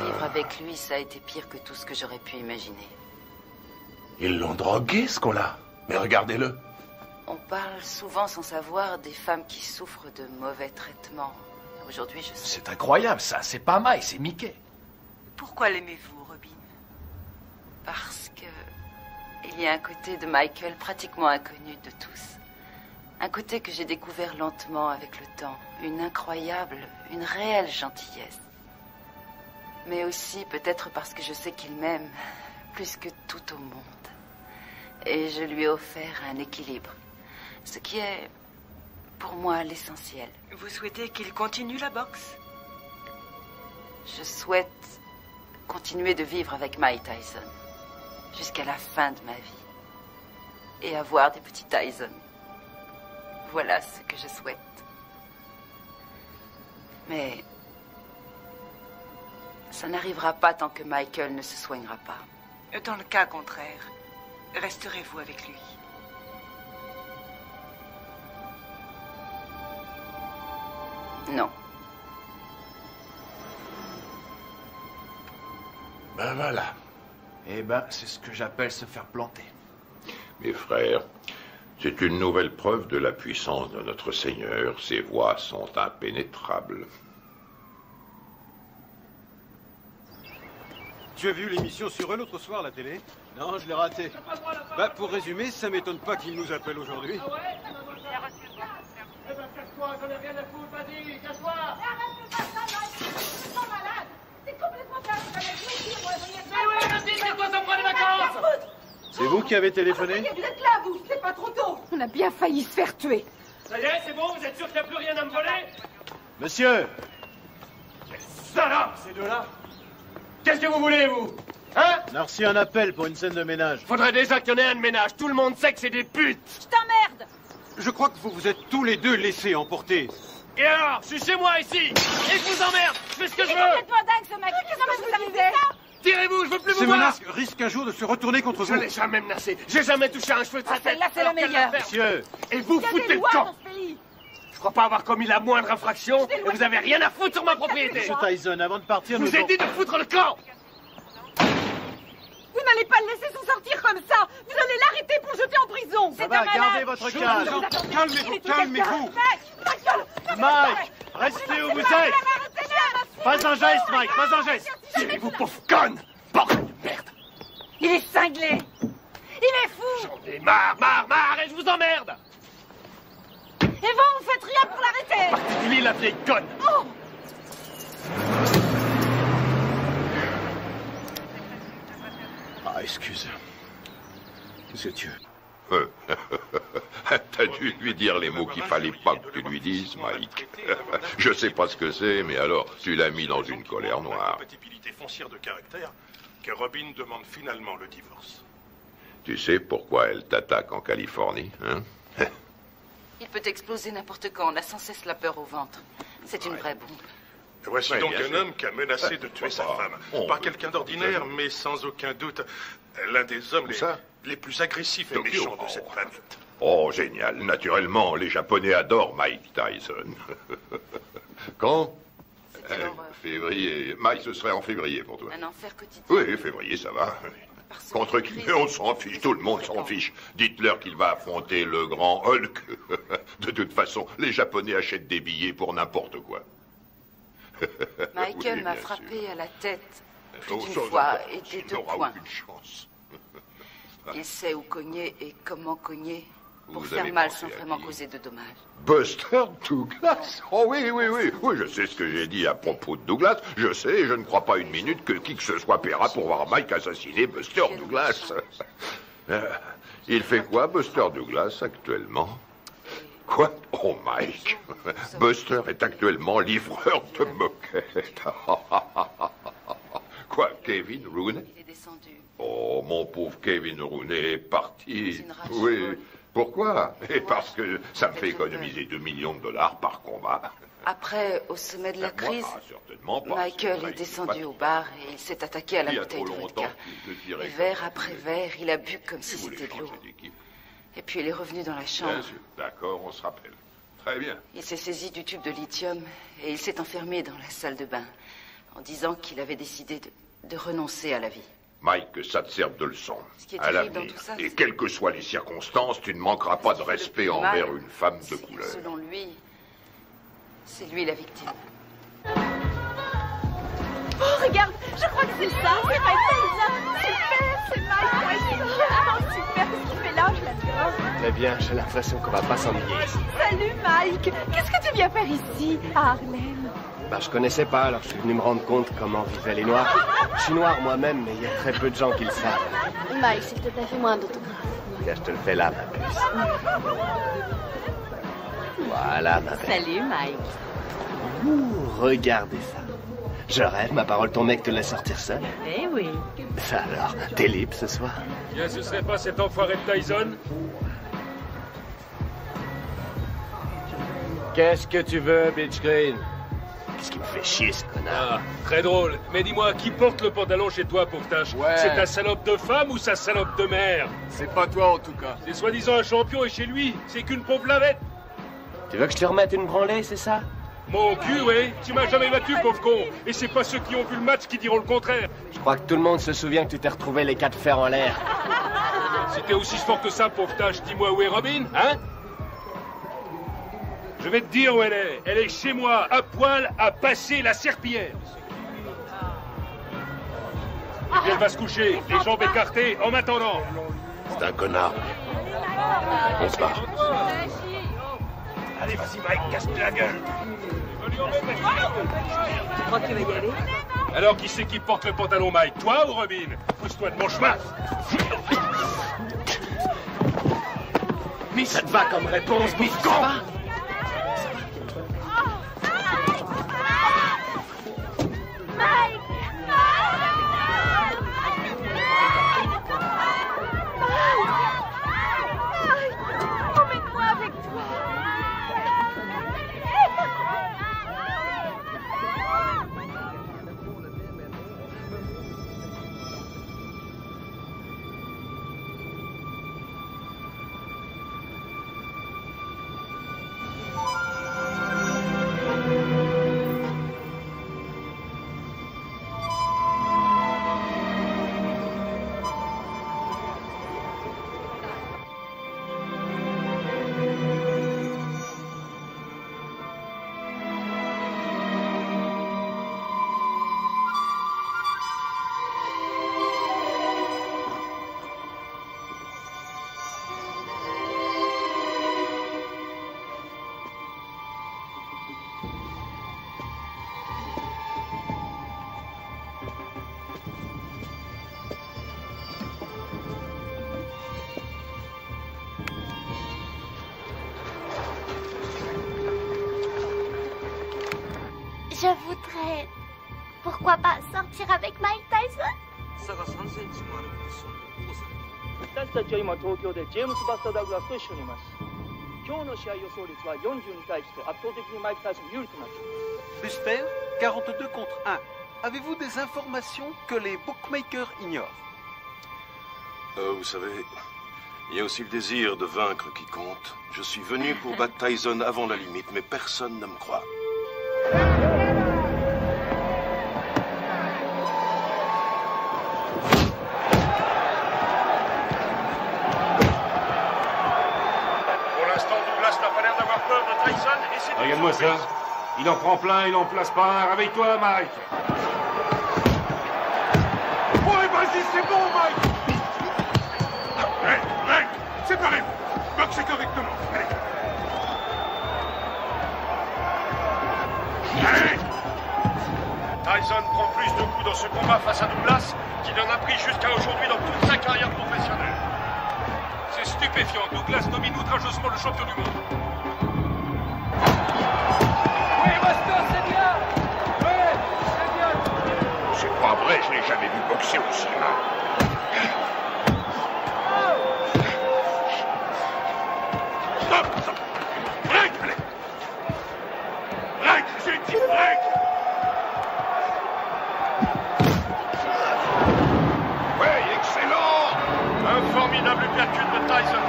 vivre avec lui, ça a été pire que tout ce que j'aurais pu imaginer. Ils l'ont drogué, ce con-là. Mais regardez-le. On parle souvent sans savoir des femmes qui souffrent de mauvais traitements. Aujourd'hui, je sais. C'est incroyable, ça. C'est pas Mike, c'est Mickey. Pourquoi l'aimez-vous, Robin? Parce que il y a un côté de Michael pratiquement inconnu de tous. Un côté que j'ai découvert lentement avec le temps. Une incroyable, une réelle gentillesse. Mais aussi peut-être parce que je sais qu'il m'aime plus que tout au monde. Et je lui ai offert un équilibre. Ce qui est, pour moi, l'essentiel. Vous souhaitez qu'il continue la boxe? Je souhaite continuer de vivre avec Mike Tyson jusqu'à la fin de ma vie. Et avoir des petits Tyson. Voilà ce que je souhaite. Mais ça n'arrivera pas tant que Michael ne se soignera pas. Dans le cas contraire, resterez-vous avec lui? Non. Ben voilà. Eh ben, c'est ce que j'appelle se faire planter. Mes frères, c'est une nouvelle preuve de la puissance de notre Seigneur. Ses voies sont impénétrables. Tu as vu l'émission sur eux l'autre soir, la télé? Non, je l'ai raté. Bah, pour résumer, ça m'étonne pas qu'ils nous appellent aujourd'hui. Ah ouais? Eh ben, casse-toi, j'en ai rien à foutre, vas-y, casse-toi! C'est complètement C'est vous qui avez téléphoné? Vous êtes là, vous! C'est pas trop tôt! On a bien failli se faire tuer. Ça y est, c'est bon, vous êtes sûr qu'il n'y a plus rien à me voler? Monsieur! Quelle salope, ces deux-là! Qu'est-ce que vous voulez, vous? Hein? On a reçu un appel pour une scène de ménage. Faudrait déjà qu'il y en ait un de ménage. Tout le monde sait que c'est des putes! Je t'emmerde! Je crois que vous vous êtes tous les deux laissés emporter. Et alors? Je suis chez moi, ici! Et je vous emmerde! Je fais ce que je veux! C'est complètement dingue, ce mec! Qu'est-ce que vous arrivez? Tirez-vous, je veux plus vous Ces voir! menaces risquent un jour de se retourner contre vous. Je l'ai jamais menacé. J'ai jamais touché un cheveu de sa tête. Celle-là, c'est la meilleure. Monsieur! Et vous foutez le camp! Je crois pas avoir commis la moindre infraction et vous avez rien à foutre sur ma propriété! Monsieur Tyson, avant de partir, Je vous ai dit de foutre le camp! Vous n'allez pas le laisser s'en sortir comme ça! Vous allez l'arrêter pour le jeter en prison! Ça va, gardez votre calme! Calmez-vous, calmez-vous! Mike! Restez où vous êtes! Pas un geste, Mike, pas un geste! Tirez-vous, pauvre conne! Bordel de merde! Il est cinglé! Il est fou! J'en ai marre, et je vous emmerde! Et vous faites rien pour l'arrêter! En particulier la vieille conne! Oh! Ah, excuse. Monsieur Dieu. T'as dû lui dire les mots qu'il fallait pas que tu lui dises, Mike. Je sais pas ce que c'est, mais alors, tu l'as mis dans une colère noire. Compatibilité foncière de caractère que Robin demande finalement le divorce. Tu sais pourquoi elle t'attaque en Californie, hein? Il peut exploser n'importe quand. On a sans cesse la peur au ventre. C'est une vraie bombe. Voici Ouais, donc bien un sûr. homme qui a menacé de tuer sa femme. Pas quelqu'un d'ordinaire, mais sans aucun doute l'un des hommes les plus agressifs et méchants de cette planète. Oh, génial. Naturellement, les Japonais adorent Mike Tyson. Quand? Février. Mike, ce serait en février pour toi. Un enfer quotidien. Oui, février, ça va. Contre qui? Mais on s'en fiche, tout le monde s'en fiche. Dites-leur qu'il va affronter le grand Hulk. De toute façon, les Japonais achètent des billets pour n'importe quoi. Michael Oui, m'a bien frappé sûr. à la tête plus Autre d'une chose fois encore, et tu des deux n'auras points. aucune chance. Il sait où cogner et comment cogner pour Vous faire avez mal pensé sans à vraiment qui? causer de dommages. Buster Douglas? Oh oui, oui, oui. Oui, je sais ce que j'ai dit à propos de Douglas. Je sais, et je ne crois pas une minute que qui que ce soit paiera pour voir Mike assassiner Buster Douglas. Il fait quoi, Buster Douglas, actuellement? Quoi? Oh, Mike. Buster est actuellement livreur de moquettes. Quoi, Kevin Rooney? Il est descendu. Oh, mon pauvre Kevin Rooney est parti. Une rage Oui. folle. Pourquoi? Et parce que ça me fait économiser 2 millions de dollars par combat. Après, au sommet de la Moi, crise, certainement pas. Michael C'est est vrai, descendu il au bar et il s'est attaqué à la Il y a bouteille trop de longtemps vodka. qu'il te tirait Et comme verre ça. après verre, il a bu comme si c'était de l'eau. Et puis il est revenu dans la Bien chambre. sûr. D'accord, on se rappelle. Très bien. Il s'est saisi du tube de lithium et il s'est enfermé dans la salle de bain en disant qu'il avait décidé de renoncer à la vie. Mike, que ça te serve de leçon. Ce qui est À terrible l'avenir. dans tout ça, Et c'est- quelles que soient les circonstances, tu ne manqueras pas de respect mal, envers une femme de couleur. Selon lui, c'est lui la victime. Oh, regarde, je crois que c'est ça. C'est Mike Tyson. Super, c'est Mike Tyson. Ah, super, qu'est-ce qu'il fait là? Je l'adore. Très bien, j'ai l'impression qu'on va pas s'ennuyer ici. Salut, Mike. Qu'est-ce que tu viens faire ici, à Harlem? Bah, je connaissais pas, alors je suis venu me rendre compte comment vivaient les Noirs. Je suis noir moi-même, mais il y a très peu de gens qui le savent. Mike, s'il te plaît, fais-moi un autographe. Tiens, je te le fais là, ma puce. Voilà, ma belle. Salut, Mike. Ouh, regardez ça. Je rêve, ma parole, ton mec te laisse sortir seul. Eh oui. Ça alors, t'es libre ce soir? Bien, ce serait pas cet enfoiré de Tyson? Qu'est-ce que tu veux, Bitch Green? Qu'est-ce qui me fait chier, ce connard? Ah, très drôle. Mais dis-moi, qui porte le pantalon chez toi, pauvre tâche? Ouais. C'est ta salope de femme ou sa salope de mère? C'est pas toi, en tout cas. C'est soi-disant un champion et chez lui, c'est qu'une pauvre lavette. Tu veux que je te remette une branlée, c'est ça? Mon cul, oui. Tu m'as jamais battu, pauvre con. Et c'est pas ceux qui ont vu le match qui diront le contraire. Je crois que tout le monde se souvient que tu t'es retrouvé les 4 fers en l'air. C'était aussi fort que ça, pauvre tâche. Dis-moi où est Robin, hein? Je vais te dire où elle est. Elle est chez moi, à poil, à passer la serpillière. Et puis elle va se coucher, les jambes écartées, en m'attendant. C'est un connard. On se barre. Allez, vas-y, Mike, casse-toi la gueule. Tu crois que tu vas y aller? Alors, qui c'est qui porte le pantalon, Mike? Toi ou Robin? Pousse-toi de mon chemin. Mais ça te va comme réponse, bouffon! Emmène-moi avec toi. Je voudrais... Pourquoi pas sortir avec Mike Tyson? 差が3センチもあるポジションで王さん。私たちは今東京でジェームス・バスター・ダグラスと一緒にいます。今日の試合予想率は40に対して圧倒的にマイク・タイソン有利となっています。 Buster, 42 contre 1. Avez-vous des informations que les bookmakers ignorent? Vous savez, il y a aussi le désir de vaincre qui compte. Je suis venu pour battre Tyson avant la limite, mais personne ne me croit. Regarde-moi ça. Il en prend plein, il en place pas un. Réveille-toi, Mike. Ouais, vas-y, c'est bon, Mike. Mike, séparez-vous. Boxez correctement. Allez. Tyson prend plus de coups dans ce combat face à Douglas qu'il en a pris jusqu'à aujourd'hui dans toute sa carrière professionnelle. C'est stupéfiant. Douglas domine outrageusement le champion du monde. C'est pas vrai, je l'ai jamais vu boxer aussi mal. Stop, stop. Break, allez. Break, j'ai dit break. Ouais, excellent. Un formidable uppercut de Tyson.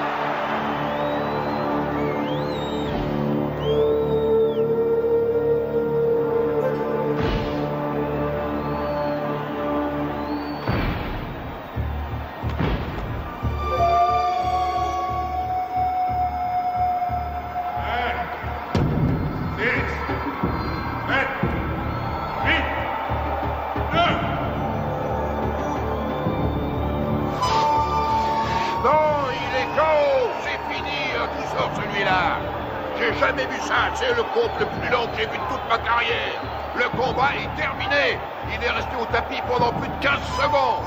J'ai jamais vu ça, c'est le compte le plus long que j'ai vu de toute ma carrière. Le combat est terminé. Il est resté au tapis pendant plus de 15 secondes.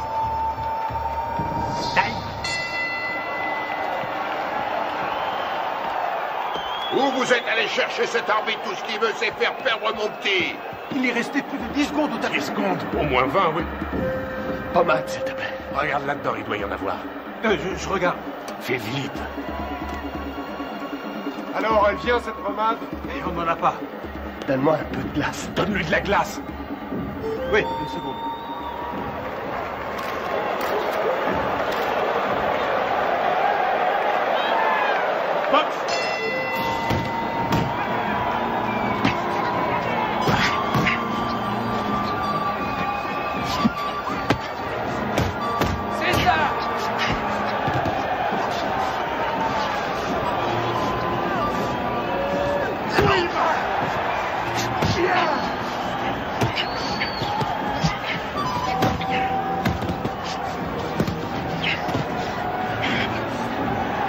Où vous êtes allé chercher cet arbitre? Tout ce qu'il veut, c'est faire perdre mon petit. Il est resté plus de 10 secondes au tapis. 10 secondes? Au moins 20, oui. Pommade, s'il te plaît. Regarde là-dedans, il doit y en avoir. Je regarde. Fais vite. Alors, elle vient, cette pommade? Et on n'en a pas. Donne-moi un peu de glace. Donne-lui de la glace. Oui, une seconde. Box!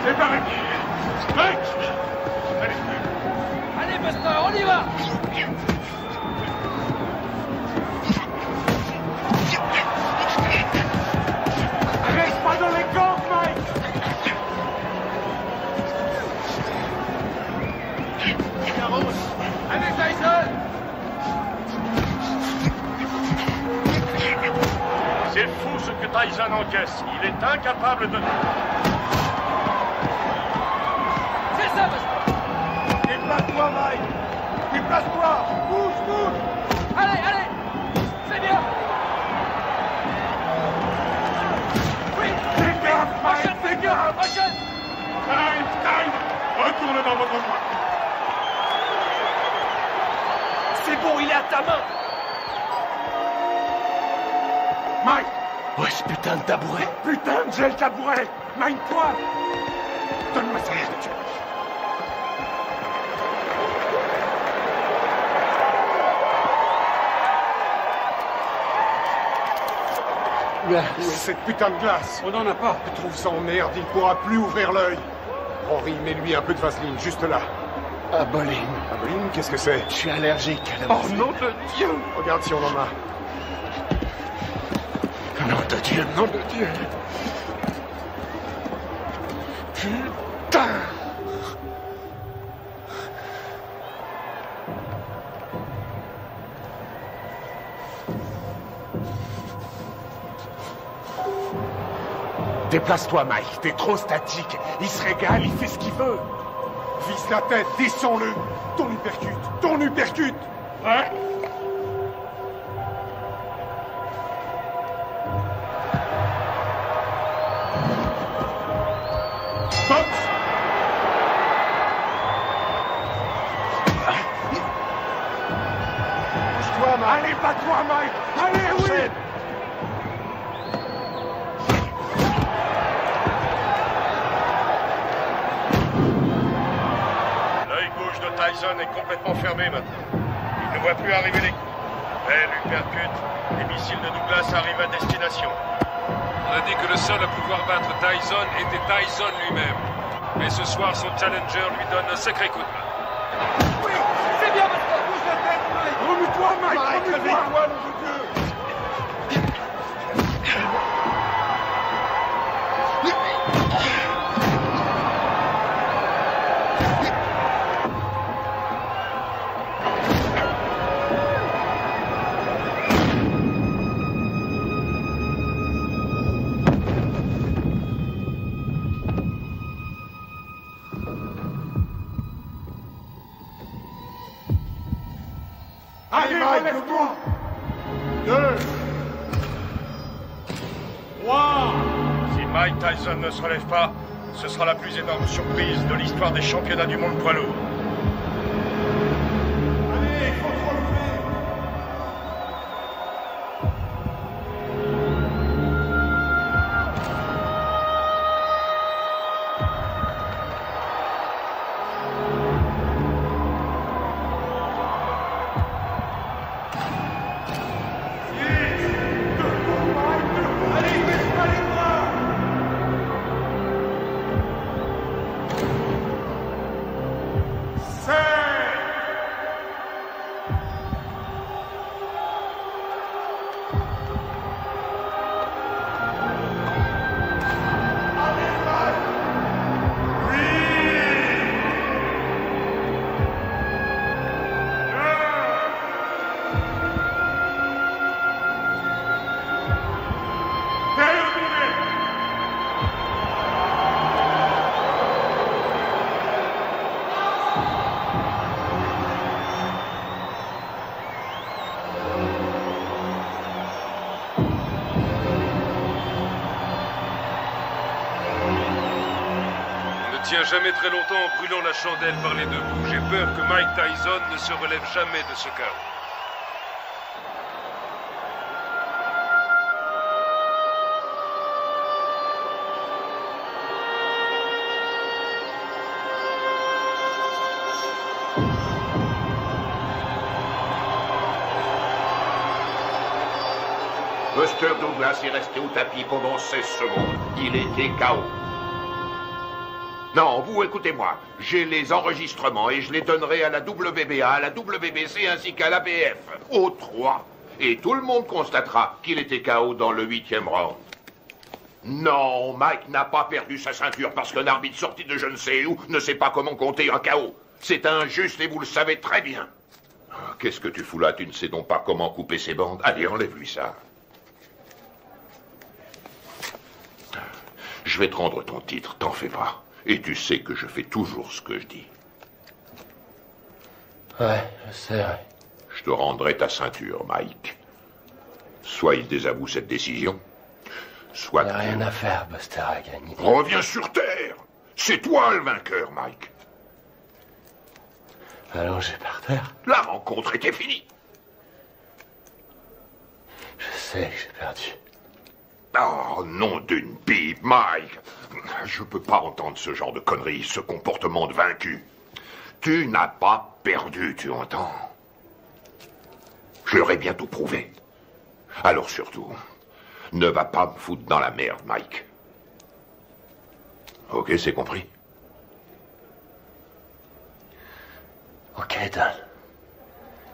C'est pareil. Mec! Allez, Buster, on y va! Reste pas dans les camps, Mike! Allez, Tyson! C'est fou ce que Tyson encaisse. Il est incapable de... C'est ça, Buster! Déplace-toi, Mike! Déplace-toi! Bouge, bouge! Allez, allez! C'est bien! Oui! Fais gaffe, Mike! Fais gaffe! Prochaine! Time! Retourne dans votre coin! C'est bon, il est à ta main! Mike! Ouais, ce putain de tabouret. Putain, j'ai le tabouret! Mine-toi! Donne-moi ça, je te tue. Cette putain de glace! On n'en a pas. Je trouve ça en merde, il pourra plus ouvrir l'œil. Henri, mets-lui un peu de vaseline, juste là. Aboline. Aboline, qu'est-ce que c'est? Je suis allergique à la Oh nom de Dieu! Regarde si on en a. Nom de Dieu, nom de Dieu. Putain! Déplace-toi, Mike. T'es trop statique. Il se régale, il fait ce qu'il veut. Vise la tête, descends-le! Ton uppercut! Ton uppercut! Ouais? Box! Bouge-toi, Mike! Allez, bats-toi, Mike! Allez, oui! L'œil gauche de Tyson est complètement fermé maintenant. Il ne voit plus arriver les coups. Elle lui percute. Les missiles de Douglas arrivent à destination. On a dit que le seul à pouvoir battre Tyson était Tyson lui-même. Mais ce soir, son challenger lui donne un sacré coup de main. Oui! C'est bien, Buster! Bouge la tête, Mike! Remue-toi, Mike! Remue-toi! Réveille-toi, nom de Dieu! Allez, relève-toi! 2, 3, Si Mike Tyson ne se relève pas, ce sera la plus énorme surprise de l'histoire des championnats du monde poids lourd. allez, il faut te relever! tient jamais très longtemps en brûlant la chandelle par les deux bouts. J'ai peur que Mike Tyson ne se relève jamais de ce chaos. Buster Douglas est resté au tapis pendant 16 secondes. Il était KO. Non, vous écoutez-moi. J'ai les enregistrements et je les donnerai à la WBA, à la WBC ainsi qu'à l'ABF. Aux 3. Et tout le monde constatera qu'il était KO dans le 8e round. Non, Mike n'a pas perdu sa ceinture parce qu'un arbitre sorti de je ne sais où ne sait pas comment compter un KO. C'est injuste et vous le savez très bien. Qu'est-ce que tu fous là? Tu ne sais donc pas comment couper ses bandes? Allez, enlève-lui ça. Je vais te rendre ton titre, t'en fais pas. Et tu sais que je fais toujours ce que je dis. Ouais, je sais, ouais. Je te rendrai ta ceinture, Mike. Soit il désavoue cette décision, soit... Il n'y a rien à faire, Buster a gagné. Reviens sur Terre. C'est toi le vainqueur, Mike. Allongé par terre. La rencontre était finie. Je sais que j'ai perdu. Oh, nom d'une pipe, Mike. Je peux pas entendre ce genre de conneries, ce comportement de vaincu. Tu n'as pas perdu, tu entends? Je leur ai bientôt prouvé. Alors surtout, ne va pas me foutre dans la merde, Mike. Ok, c'est compris? Ok, Don.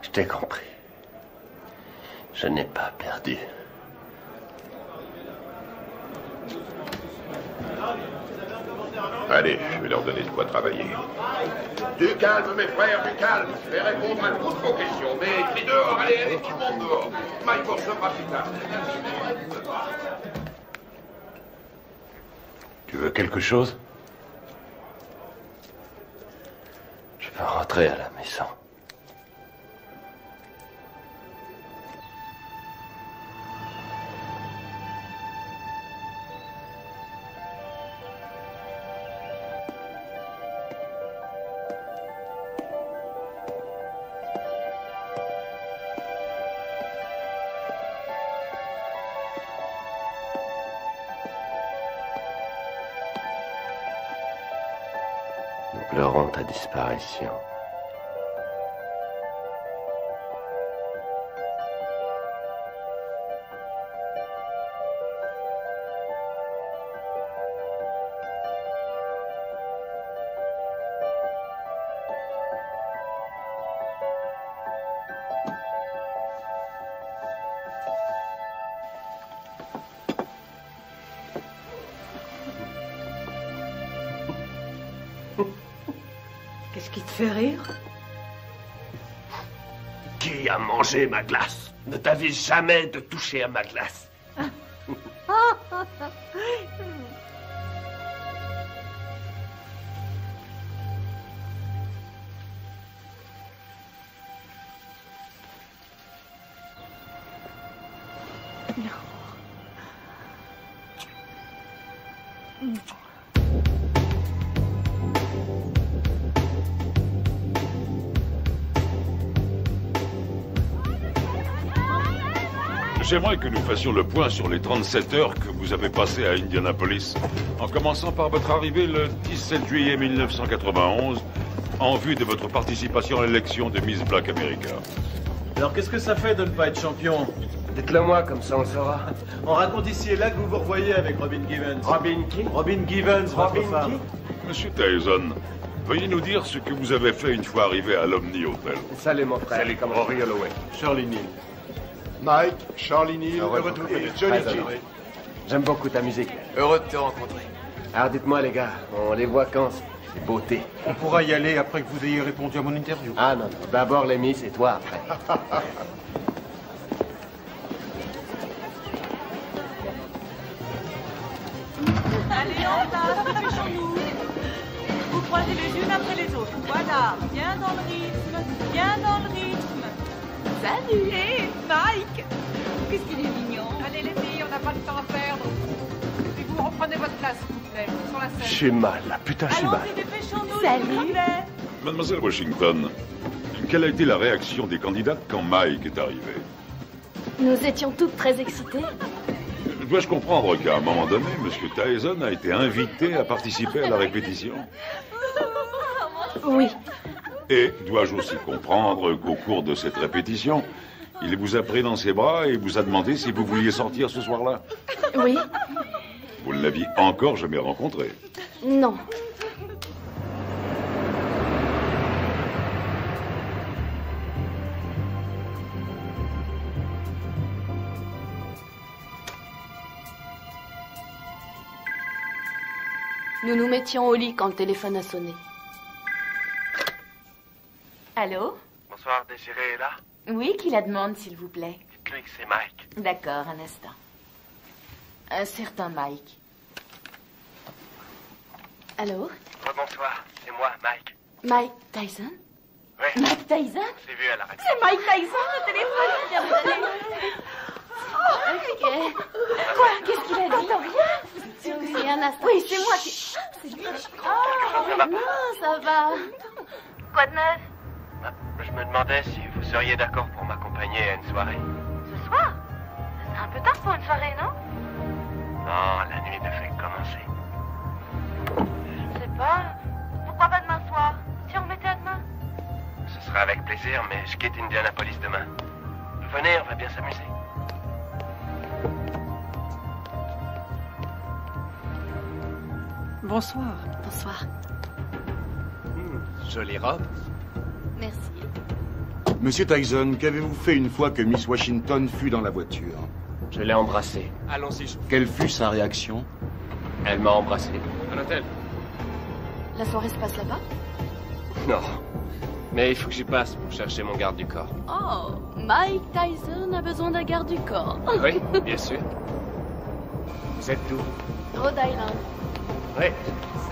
Je t'ai compris. Je n'ai pas perdu. Allez, je vais leur donner de quoi travailler. Du calme, mes frères, du calme. Je vais répondre à toutes vos questions. Mais crie dehors, allez, tout le monde dehors. Mike vous recevra plus tard. Tu veux quelque chose? Je peux rentrer à la maison. Nous pleurons ta disparition. Qu'est-ce qui te fait rire? Qui a mangé ma glace? Ne t'avise jamais de toucher à ma glace. J'aimerais que nous fassions le point sur les 37 heures que vous avez passées à Indianapolis, en commençant par votre arrivée le 17 juillet 1991, en vue de votre participation à l'élection de Miss Black America. Alors qu'est-ce que ça fait de ne pas être champion? Dites-le moi, comme ça on le saura. On raconte ici et là que vous vous revoyez avec Robin Givens. Robin qui? Robin Givens, votre femme. Monsieur Tyson, veuillez nous dire ce que vous avez fait une fois arrivé à l'Omni Hotel. Salut mon frère. Salut, comment Rory Holloway. Shirley Neal. Mike, Charlie Neal, heureux de vous Et Johnny très G. heureux. J'aime beaucoup ta musique. Heureux de te rencontrer. Alors dites-moi les gars, on les voit quand ces beautés? On pourra y aller après que vous ayez répondu à mon interview. Ah non, non. D'abord les Miss et toi après. Allez, en place, dépêchons-nous. Vous croisez les unes après les autres. Voilà, bien dans le rythme, bien dans le rythme. Salut, hé, Mike. Qu'est-ce qu'il est mignon. Allez les filles, on n'a pas le temps à perdre. Et vous reprenez votre place, s'il vous plaît. plaît. Sur la scène. Je suis mal, là. Putain, je suis mal. Allons-y, dépêchons-nous, Salut. s'il vous plaît. Mademoiselle Washington, quelle a été la réaction des candidates quand Mike est arrivé? Nous étions toutes très excitées. Dois-je comprendre qu'à un moment donné, M. Tyson a été invité à participer à la répétition? Oui. Et dois-je aussi comprendre qu'au cours de cette répétition, il vous a pris dans ses bras et vous a demandé si vous vouliez sortir ce soir-là? Oui. Vous ne l'aviez encore jamais rencontré? Non. Nous nous mettions au lit quand le téléphone a sonné. Allô? Bonsoir, Désiré est là? Oui, qui la demande, s'il vous plaît? Dites-lui que c'est Mike. D'accord, un instant. Un certain Mike. Allô? Bonsoir, c'est moi, Mike. Mike Tyson? Oui. Mike Tyson? Je l'ai vu à la radio. C'est Mike Tyson, le téléphone! Ok. Quoi? Qu'est-ce qu'il a dit? Rien? Oui, un instant. Oui, c'est moi qui... C'est lui. Oh, non, ça va. Quoi de neuf? Je me demandais si vous seriez d'accord pour m'accompagner à une soirée. Ce soir? C'est un peu tard pour une soirée, non? Non, la nuit ne fait que commencer. Je sais pas. Pourquoi pas demain soir? Si on remettait à demain? Ce sera avec plaisir, mais je quitte Indianapolis demain. Venez, on va bien s'amuser. Bonsoir. Bonsoir. Jolie robe. Merci. Monsieur Tyson, qu'avez-vous fait une fois que Miss Washington fut dans la voiture? Je l'ai embrassée. Allons-y. Quelle fut sa réaction? Elle m'a embrassé. À l'hôtel? La soirée se passe là-bas? Non. Mais il faut que j'y passe pour chercher mon garde du corps. Oh, Mike Tyson a besoin d'un garde du corps. Oui, bien sûr. Vous êtes d'où? Rhode Island. Oui.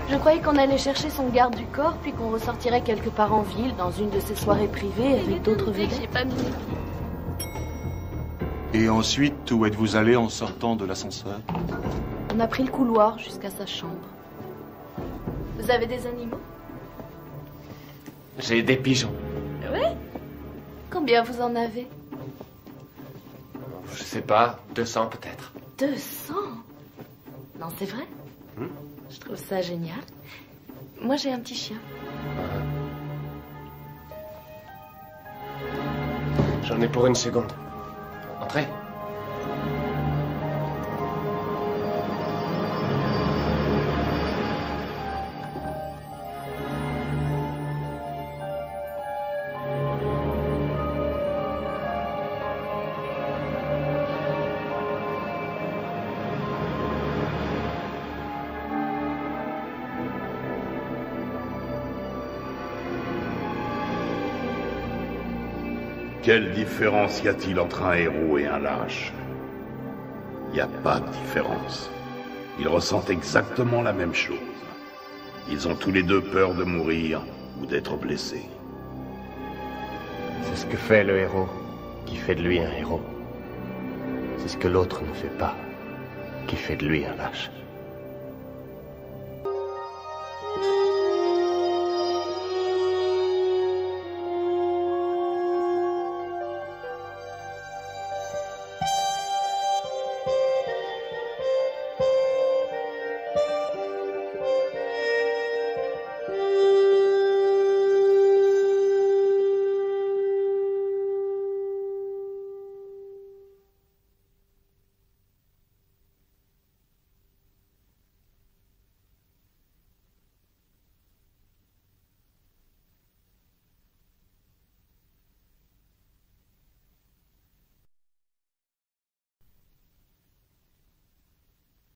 Je croyais qu'on allait chercher son garde du corps, puis qu'on ressortirait quelque part en ville, dans une de ses soirées privées, avec d'autres vedettes. J'ai pas mis. Et ensuite, où êtes-vous allé en sortant de l'ascenseur? On a pris le couloir jusqu'à sa chambre. Vous avez des animaux? J'ai des pigeons. Oui? Combien vous en avez? Je sais pas, 200 peut-être. 200? Non, c'est vrai? Je trouve ça génial. Moi, j'ai un petit chien. J'en ai pour une seconde. Entrez. Quelle différence y a-t-il entre un héros et un lâche? Il n'y a pas de différence. Ils ressentent exactement la même chose. Ils ont tous les deux peur de mourir ou d'être blessés. C'est ce que fait le héros qui fait de lui un héros. C'est ce que l'autre ne fait pas qui fait de lui un lâche.